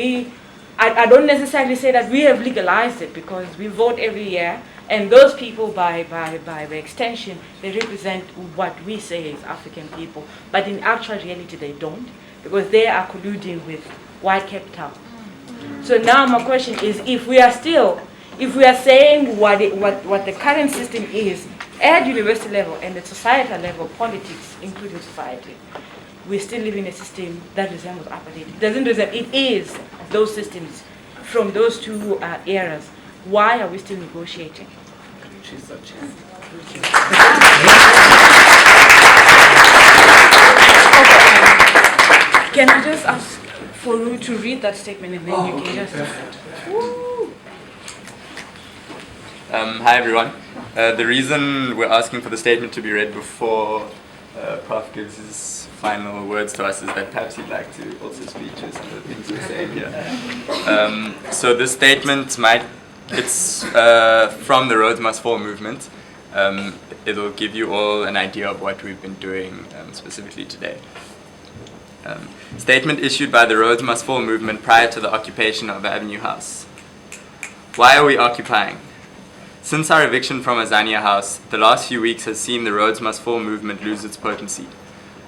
I don't necessarily say that we have legalized it, because we vote every year, and those people, by the extension, they represent what we say is African people, but in actual reality they don't, because they are colluding with white capital. So now my question is, if we are saying what the current system is, at university level and at societal level, politics, including society, we still live in a system that resembles apartheid. It doesn't resemble, it is those systems from those two eras. Why are we still negotiating? Can I just ask for you to read that statement and then you can just... Hi everyone. The reason we're asking for the statement to be read before Prof gives his final words to us is that perhaps he'd like to also speak to some of the things we're saying here. So this statement it's from the Rhodes Must Fall movement. It'll give you all an idea of what we've been doing specifically today. Statement issued by the Rhodes Must Fall movement prior to the occupation of Avenue House. Why are we occupying? Since our eviction from Azania House, the last few weeks has seen the Rhodes Must Fall movement lose its potency.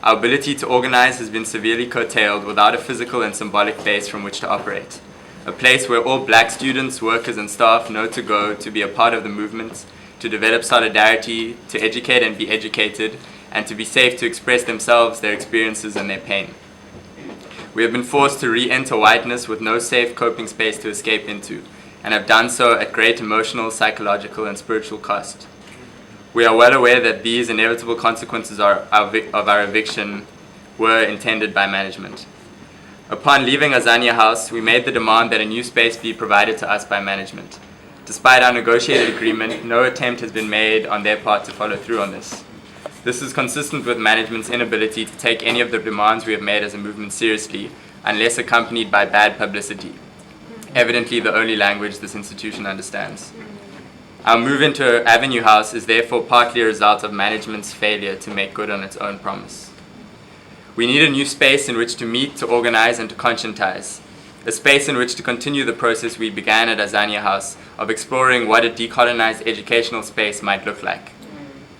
Our ability to organize has been severely curtailed without a physical and symbolic base from which to operate. A place where all black students, workers, and staff know to go to be a part of the movement, to develop solidarity, to educate and be educated, and to be safe to express themselves, their experiences, and their pain. We have been forced to re-enter whiteness with no safe coping space to escape into, and have done so at great emotional, psychological, and spiritual cost. We are well aware that these inevitable consequences of our eviction were intended by management. Upon leaving Azania House, we made the demand that a new space be provided to us by management. Despite our negotiated agreement, no attempt has been made on their part to follow through on this. This is consistent with management's inability to take any of the demands we have made as a movement seriously, unless accompanied by bad publicity, evidently the only language this institution understands. Our move into Avenue House is therefore partly a result of management's failure to make good on its own promise. We need a new space in which to meet, to organize, and to conscientize. A space in which to continue the process we began at Azania House of exploring what a decolonized educational space might look like.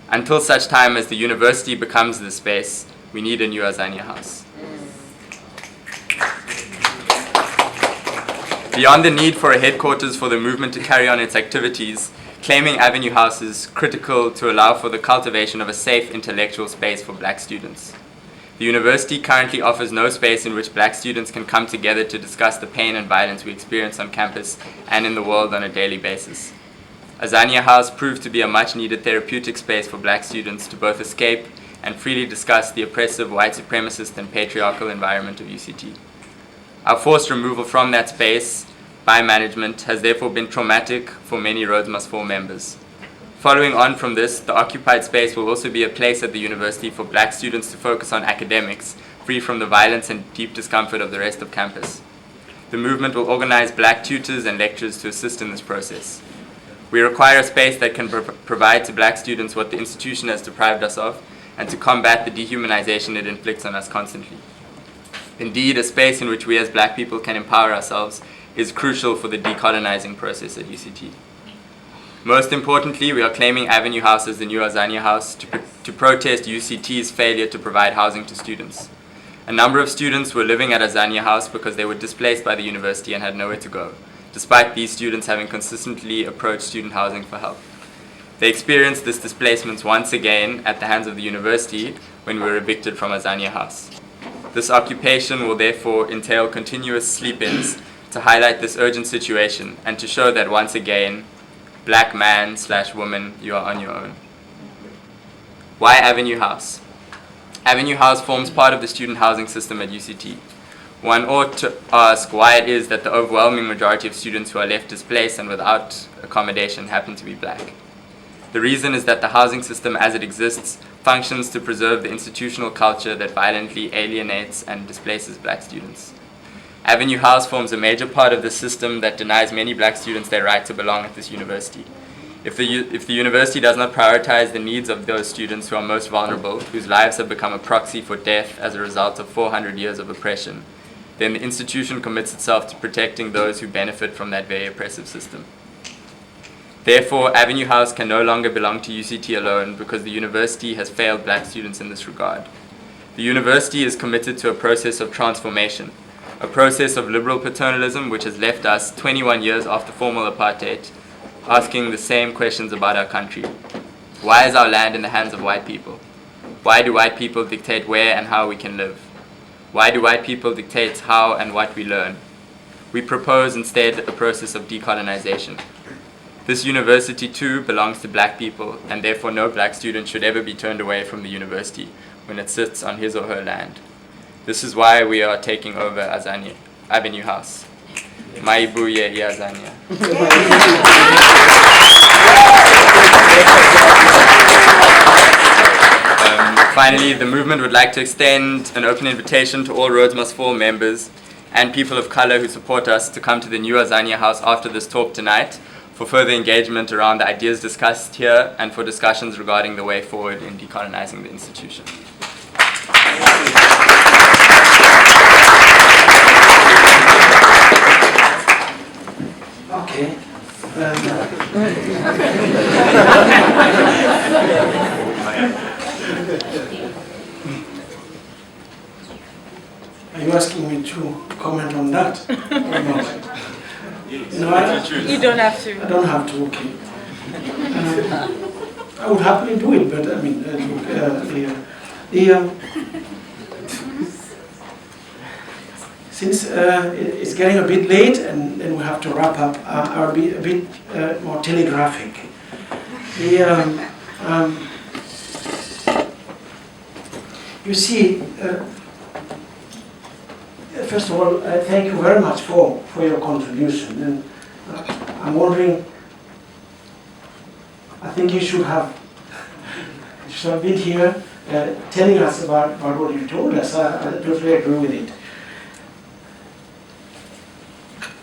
Until such time as the university becomes the space, we need a new Azania House. Beyond the need for a headquarters for the movement to carry on its activities, claiming Avenue House is critical to allow for the cultivation of a safe intellectual space for black students. The university currently offers no space in which black students can come together to discuss the pain and violence we experience on campus and in the world on a daily basis. Azania House proved to be a much-needed therapeutic space for black students to both escape and freely discuss the oppressive, white supremacist and patriarchal environment of UCT. Our forced removal from that space by management has therefore been traumatic for many Rhodes Must Fall members. Following on from this, the occupied space will also be a place at the university for black students to focus on academics, free from the violence and deep discomfort of the rest of campus. The movement will organize black tutors and lecturers to assist in this process. We require a space that can provide to black students what the institution has deprived us of, and to combat the dehumanization it inflicts on us constantly. Indeed, a space in which we as black people can empower ourselves is crucial for the decolonizing process at UCT. Most importantly, we are claiming Avenue House as the new Azania House to protest UCT's failure to provide housing to students. A number of students were living at Azania House because they were displaced by the university and had nowhere to go, despite these students having consistently approached student housing for help. They experienced this displacement once again at the hands of the university when we were evicted from Azania House. This occupation will therefore entail continuous sleep-ins to highlight this urgent situation and to show that once again, black man/woman, you are on your own. Why Avenue House? Avenue House forms part of the student housing system at UCT. One ought to ask why it is that the overwhelming majority of students who are left displaced and without accommodation happen to be black. The reason is that the housing system as it exists functions to preserve the institutional culture that violently alienates and displaces black students. Avenue House forms a major part of the system that denies many black students their right to belong at this university. If the university does not prioritize the needs of those students who are most vulnerable, whose lives have become a proxy for death as a result of 400 years of oppression, then the institution commits itself to protecting those who benefit from that very oppressive system. Therefore, Avenue House can no longer belong to UCT alone because the university has failed black students in this regard. The university is committed to a process of transformation, a process of liberal paternalism which has left us 21 years after formal apartheid asking the same questions about our country. Why is our land in the hands of white people? Why do white people dictate where and how we can live? Why do white people dictate how and what we learn? We propose instead a process of decolonization. This university too belongs to black people, and therefore no black student should ever be turned away from the university when it sits on his or her land. This is why we are taking over Avenue House. Maibuye Azania. Finally, the movement would like to extend an open invitation to all Rhodes Must Fall members and people of color who support us to come to the new Azania House after this talk tonight for further engagement around the ideas discussed here and for discussions regarding the way forward in decolonizing the institution. Okay. asking me to comment on that or not? You don't have to. I don't have to, okay. I would happily do it, but I mean, since it's getting a bit late and we have to wrap up, I'll be a bit more telegraphic. You see, first of all, thank you very much for your contribution. And I'm wondering, I think you should have been here telling us about what you told us. I totally agree with it.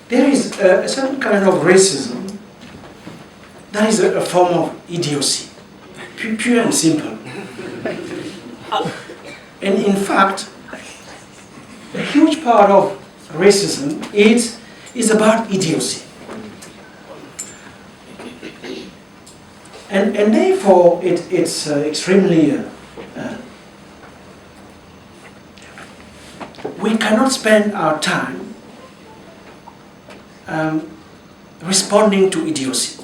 There is a certain kind of racism that is a form of idiocy, pure and simple. And in fact, a huge part of racism is about idiocy. And therefore, it's extremely... we cannot spend our time responding to idiocy.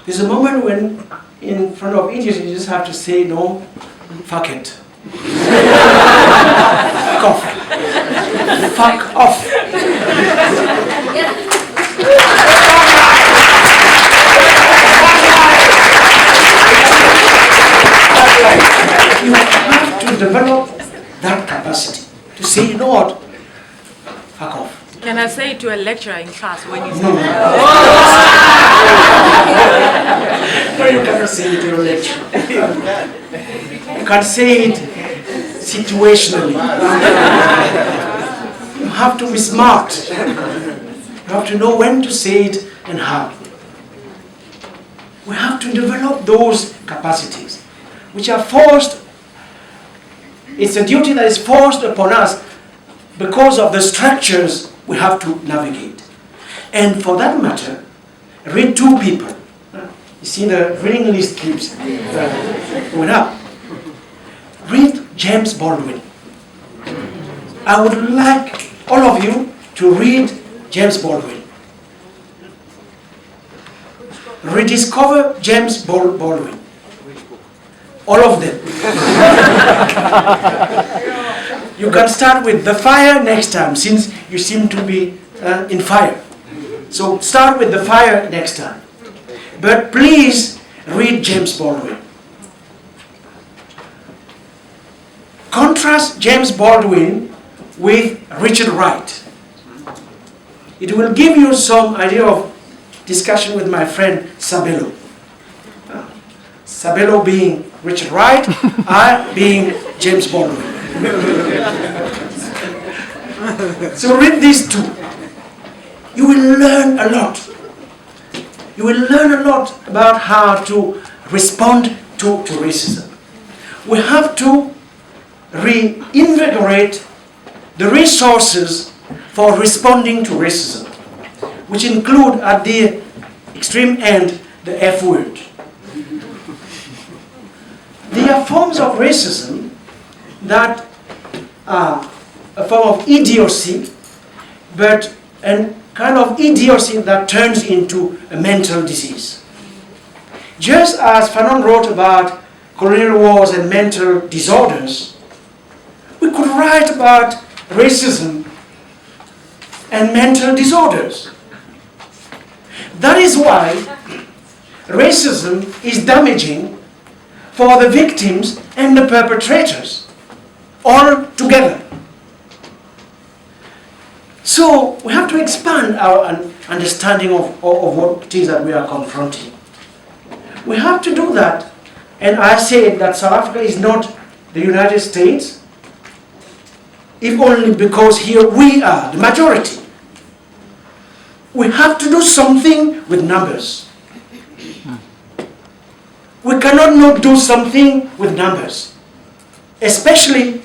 There's a moment when, in front of idiocy, you just have to say, no, fuck it. Fuck off. Fuck off. You have to develop that capacity to say, you know what, fuck off. Can I say it to a lecturer in class when you say No, you cannot say it to a lecturer. You can say it situationally. You have to be smart. You have to know when to say it and how. We have to develop those capacities, which are forced. It's a duty that is forced upon us because of the structures we have to navigate. And for that matter, read two people. You see the reading list keeps going up. Read James Baldwin. I would like all of you to read James Baldwin. Rediscover James Baldwin. All of them. You can start with The Fire next time, since you seem to be in fire. So start with The Fire next time. But please read James Baldwin. Contrast James Baldwin with Richard Wright. It will give you some idea of discussion with my friend Sabelo. Sabelo being Richard Wright, I being James Baldwin. So read these two. You will learn a lot. You will learn a lot about how to respond to racism. We have to reinvigorate the resources for responding to racism, which include at the extreme end the F word. There are forms of racism that are a form of idiocy, but a kind of idiocy that turns into a mental disease. Just as Fanon wrote about colonial wars and mental disorders, we could write about racism and mental disorders. That is why racism is damaging for the victims and the perpetrators, all together. So we have to expand our understanding of what it is that we are confronting. We have to do that, and I say that South Africa is not the United States, if only because here we are the majority. We have to do something with numbers. We cannot not do something with numbers, especially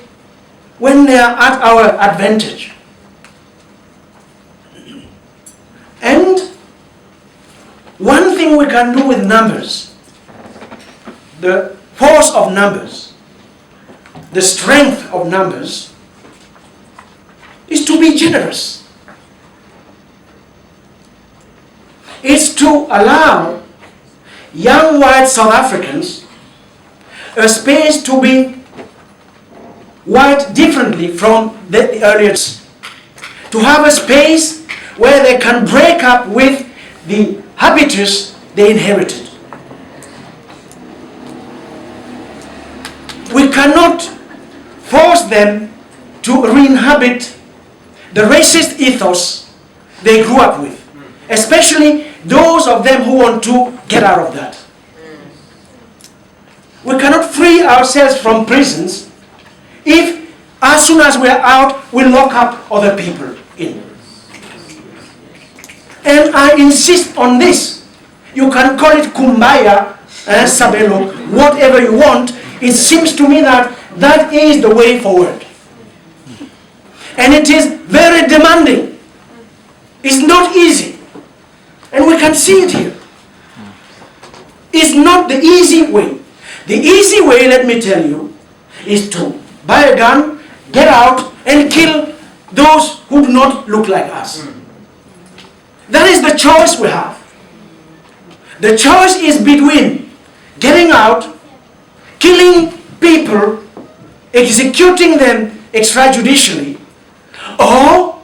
when they are at our advantage. And one thing we can do with numbers, the force of numbers, the strength of numbers is to be generous. It's to allow young white South Africans a space to be white differently from the earlier, to have a space where they can break up with the habitus they inherited. We cannot force them to re-inhabit the racist ethos they grew up with, especially those of them who want to get out of that. We cannot free ourselves from prisons if, as soon as we are out, we lock up other people in. And I insist on this. You can call it kumbaya, sabelo, whatever you want. It seems to me that that is the way forward. And it is very demanding. It's not easy. And we can see it here. It's not the easy way. The easy way, let me tell you, is to buy a gun, get out, and kill those who do not look like us. That is the choice we have. The choice is between getting out, killing people, executing them extrajudicially, or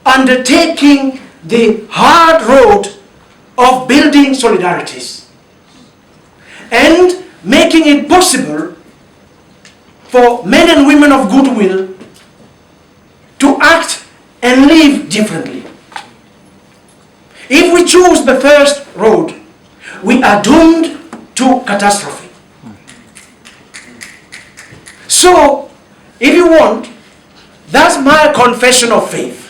undertaking the hard road of building solidarities and making it possible for men and women of goodwill to act and live differently. If we choose the first road, we are doomed to catastrophe. So, if you want, that's my confession of faith.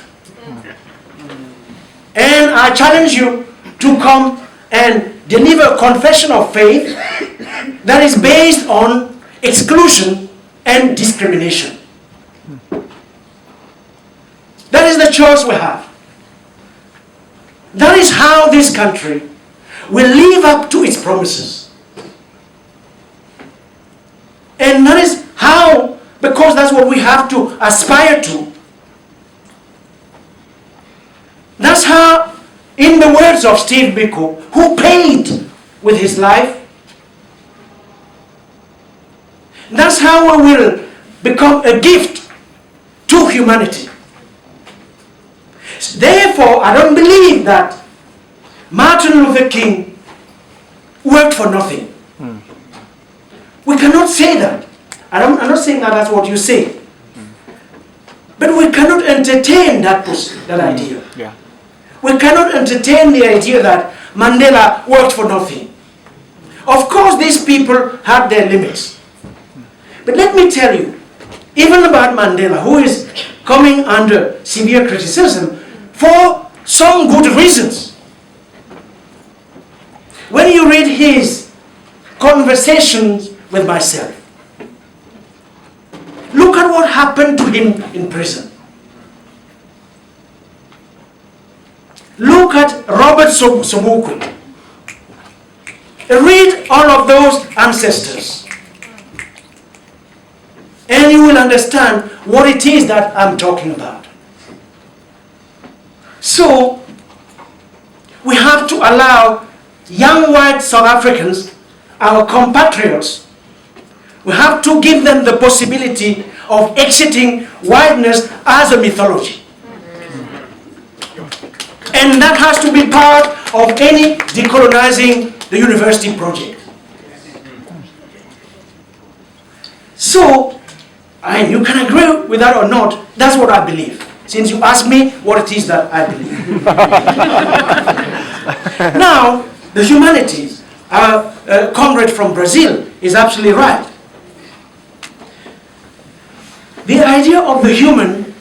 And I challenge you to come and deliver a confession of faith that is based on exclusion and discrimination. That is the choice we have. That is how this country will live up to its promises. And that is how, because that's what we have to aspire to. That's how, in the words of Steve Biko, who paid with his life, that's how we will become a gift to humanity. Therefore, I don't believe that Martin Luther King worked for nothing. We cannot say that. I'm not saying that that's what you say. But we cannot entertain that idea. Yeah. We cannot entertain the idea that Mandela worked for nothing. Of course, these people had their limits. But let me tell you, even about Mandela, who is coming under severe criticism for some good reasons. When you read his conversations with myself, look at what happened to him in prison. Look at Robert Sobukwe. Read all of those ancestors. And you will understand what it is that I'm talking about. So, we have to allow young white South Africans, our compatriots, we have to give them the possibility of exiting whiteness as a mythology. And that has to be part of any decolonizing the university project. So, you can agree with that or not, that's what I believe. Since you asked me what it is that I believe. Now, the humanities, our comrade from Brazil is absolutely right. The idea of the human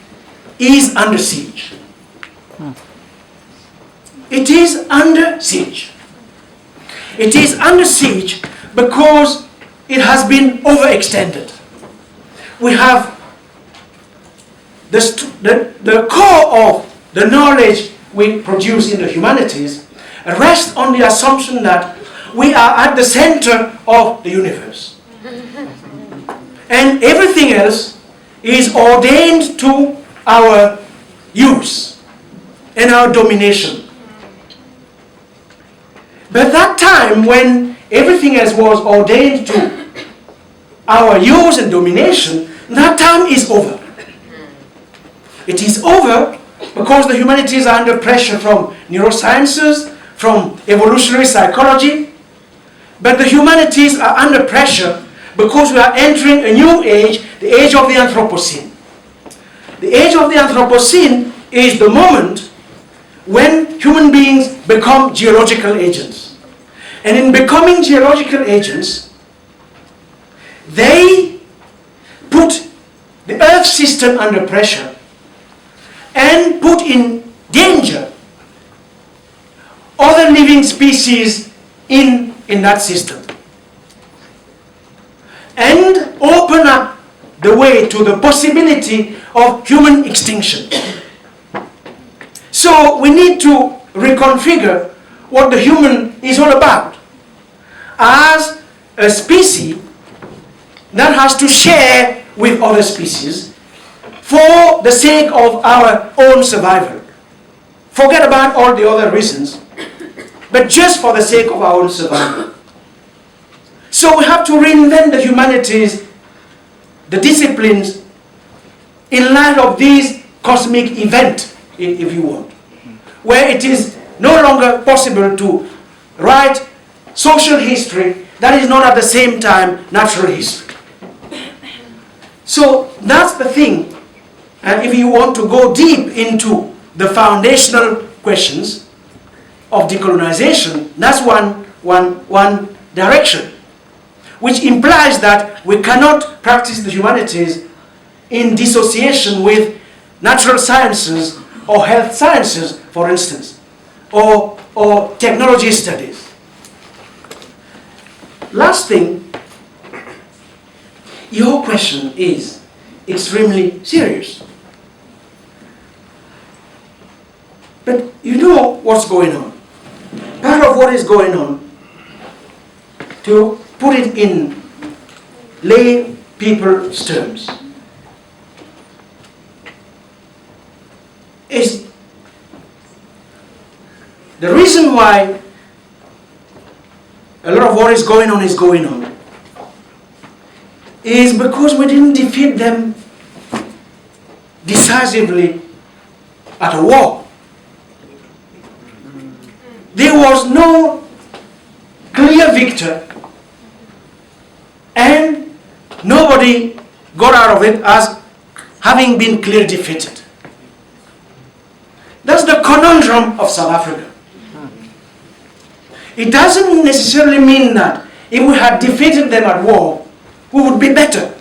is under siege. It is under siege. It is under siege because it has been overextended. We have the core of the knowledge we produce in the humanities rests on the assumption that we are at the center of the universe. And everything else is ordained to our use and our domination. But that time when everything else was ordained to our use and domination, that time is over. It is over because the humanities are under pressure from neurosciences, from evolutionary psychology, but the humanities are under pressure because we are entering a new age, the age of the Anthropocene. The age of the Anthropocene is the moment when human beings become geological agents. And in becoming geological agents, they put the Earth system under pressure and put in danger other living species in that system. And open up the way to the possibility of human extinction. So we need to reconfigure what the human is all about as a species that has to share with other species for the sake of our own survival. Forget about all the other reasons, but just for the sake of our own survival. So we have to reinvent the humanities, the disciplines, in light of this cosmic event, if you want, where it is no longer possible to write social history that is not at the same time natural history. So that's the thing. And if you want to go deep into the foundational questions of decolonization, that's one direction, which implies that we cannot practice the humanities in dissociation with natural sciences or health sciences, for instance, or technology studies. Last thing, your question is extremely serious. But you know what's going on. Part of what is going on, to put it in lay people's terms, is the reason why a lot of what is going on is because we didn't defeat them decisively at a war. There was no clear victor, and nobody got out of it as having been clearly defeated. That's the conundrum of South Africa. It doesn't necessarily mean that if we had defeated them at war, we would be better.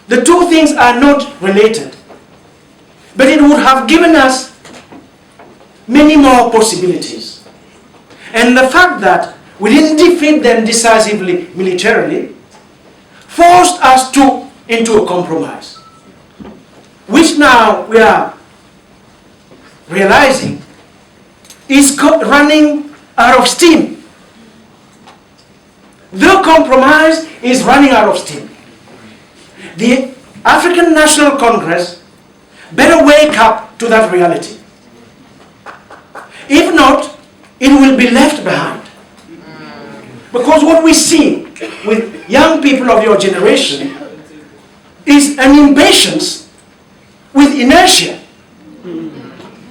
The two things are not related. But it would have given us many more possibilities. And the fact that we didn't defeat them decisively militarily forced us into a compromise, which now we are realizing is running out of steam. The compromise is running out of steam. The African National Congress better wake up to that reality. If not, it will be left behind. Because what we see with young people of your generation is an impatience with inertia,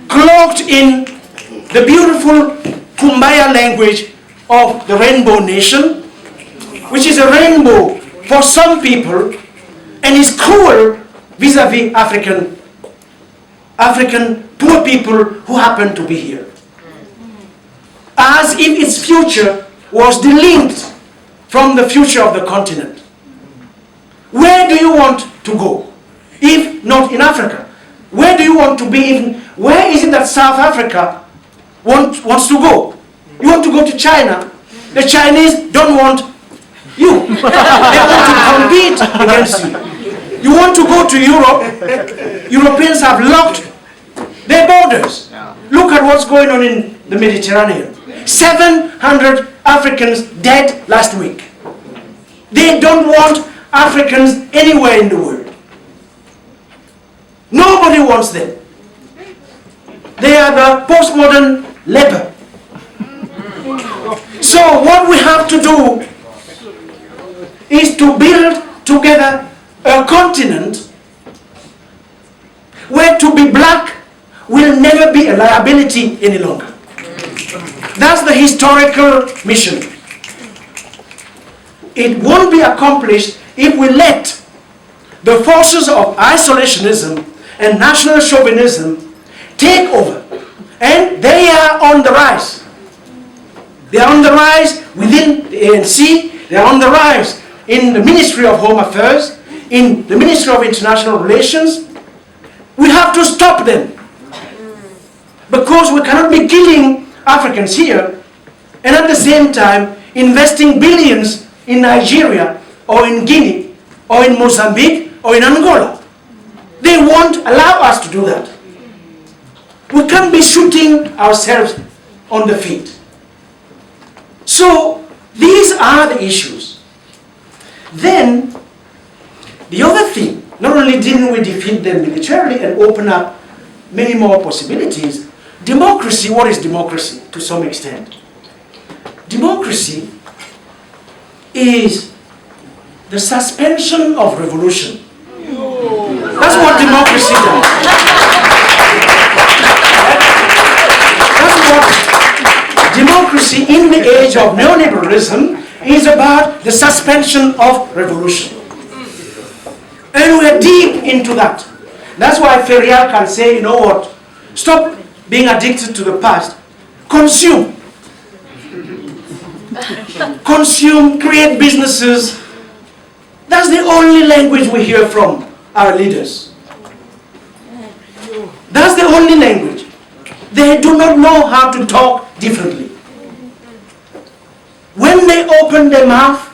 cloaked in the beautiful Kumbaya language of the Rainbow Nation, which is a rainbow for some people and is cruel vis-a-vis African poor people who happen to be here. As if its future was delinked from the future of the continent. Where do you want to go, if not in Africa? Where do you want to be? Where is it that South Africa wants to go? You want to go to China. The Chinese don't want you. They want to compete against you. You want to go to Europe. Europeans have locked their borders. Look at what's going on in the Mediterranean. 700 Africans dead last week. They don't want Africans anywhere in the world. Nobody wants them. They are the postmodern leper. So what we have to do is to build together a continent where to be black will never be a liability any longer. That's the historical mission. It won't be accomplished if we let the forces of isolationism and national chauvinism take over. And they are on the rise. They are on the rise within the ANC. They are on the rise in the Ministry of Home Affairs, in the Ministry of International Relations. We have to stop them. Because we cannot be killing Africans here and at the same time investing billions in Nigeria or in Guinea or in Mozambique or in Angola. They won't allow us to do that. We can't be shooting ourselves on the feet. So these are the issues. Then the other thing, not only didn't we defeat them militarily and open up many more possibilities, democracy, what is democracy to some extent? Democracy is the suspension of revolution. That's what democracy does. That's what democracy in the age of neoliberalism is about, the suspension of revolution. And we're deep into that. That's why Ferrial can say, you know what, stop being addicted to the past. Consume. Consume, create businesses. That's the only language we hear from our leaders. That's the only language. They do not know how to talk differently. When they open their mouth,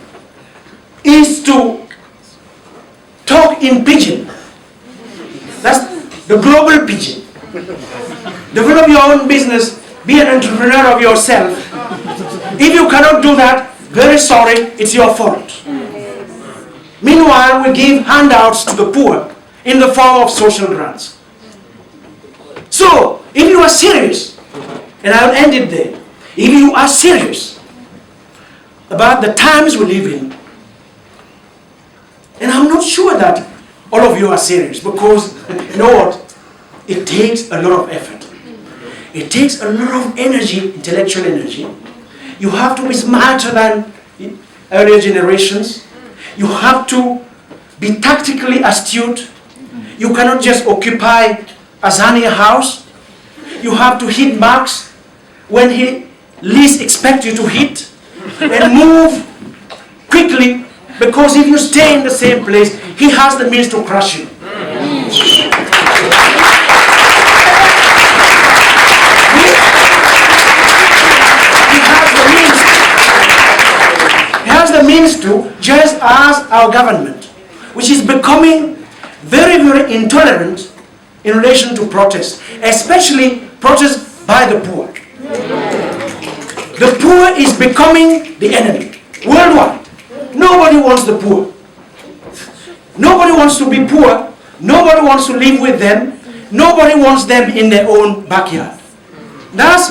is to talk in pidgin. That's the global pidgin. Develop your own business, be an entrepreneur of yourself. If you cannot do that, very sorry, it's your fault. Meanwhile, we give handouts to the poor in the form of social grants. So, if you are serious, and I'll end it there, if you are serious about the times we live in, and I'm not sure that all of you are serious, because you know what? It takes a lot of effort. It takes a lot of energy, intellectual energy. You have to be smarter than earlier generations. You have to be tactically astute. You cannot just occupy Azania House. You have to hit marks when he least expects you to hit, and move quickly, because if you stay in the same place, he has the means to crush you. He has the means to, just as our government, which is becoming very, very intolerant in relation to protests, especially protests by the poor. The poor is becoming the enemy worldwide. Nobody wants the poor. Nobody wants to be poor. Nobody wants to live with them. Nobody wants them in their own backyard. That's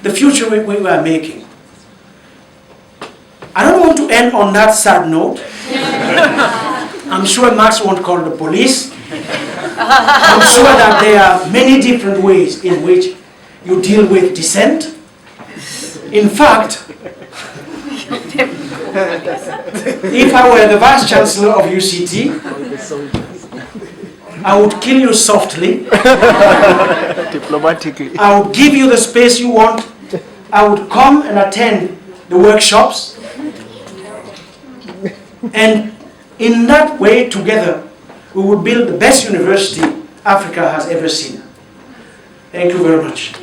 the future we are making. I don't want to end on that sad note. I'm sure Max won't call the police. I'm sure that there are many different ways in which you deal with dissent. In fact, if I were the Vice Chancellor of UCT, I would kill you softly. Diplomatically. I would give you the space you want. I would come and attend the workshops. And in that way, together, we would build the best university Africa has ever seen. Thank you very much.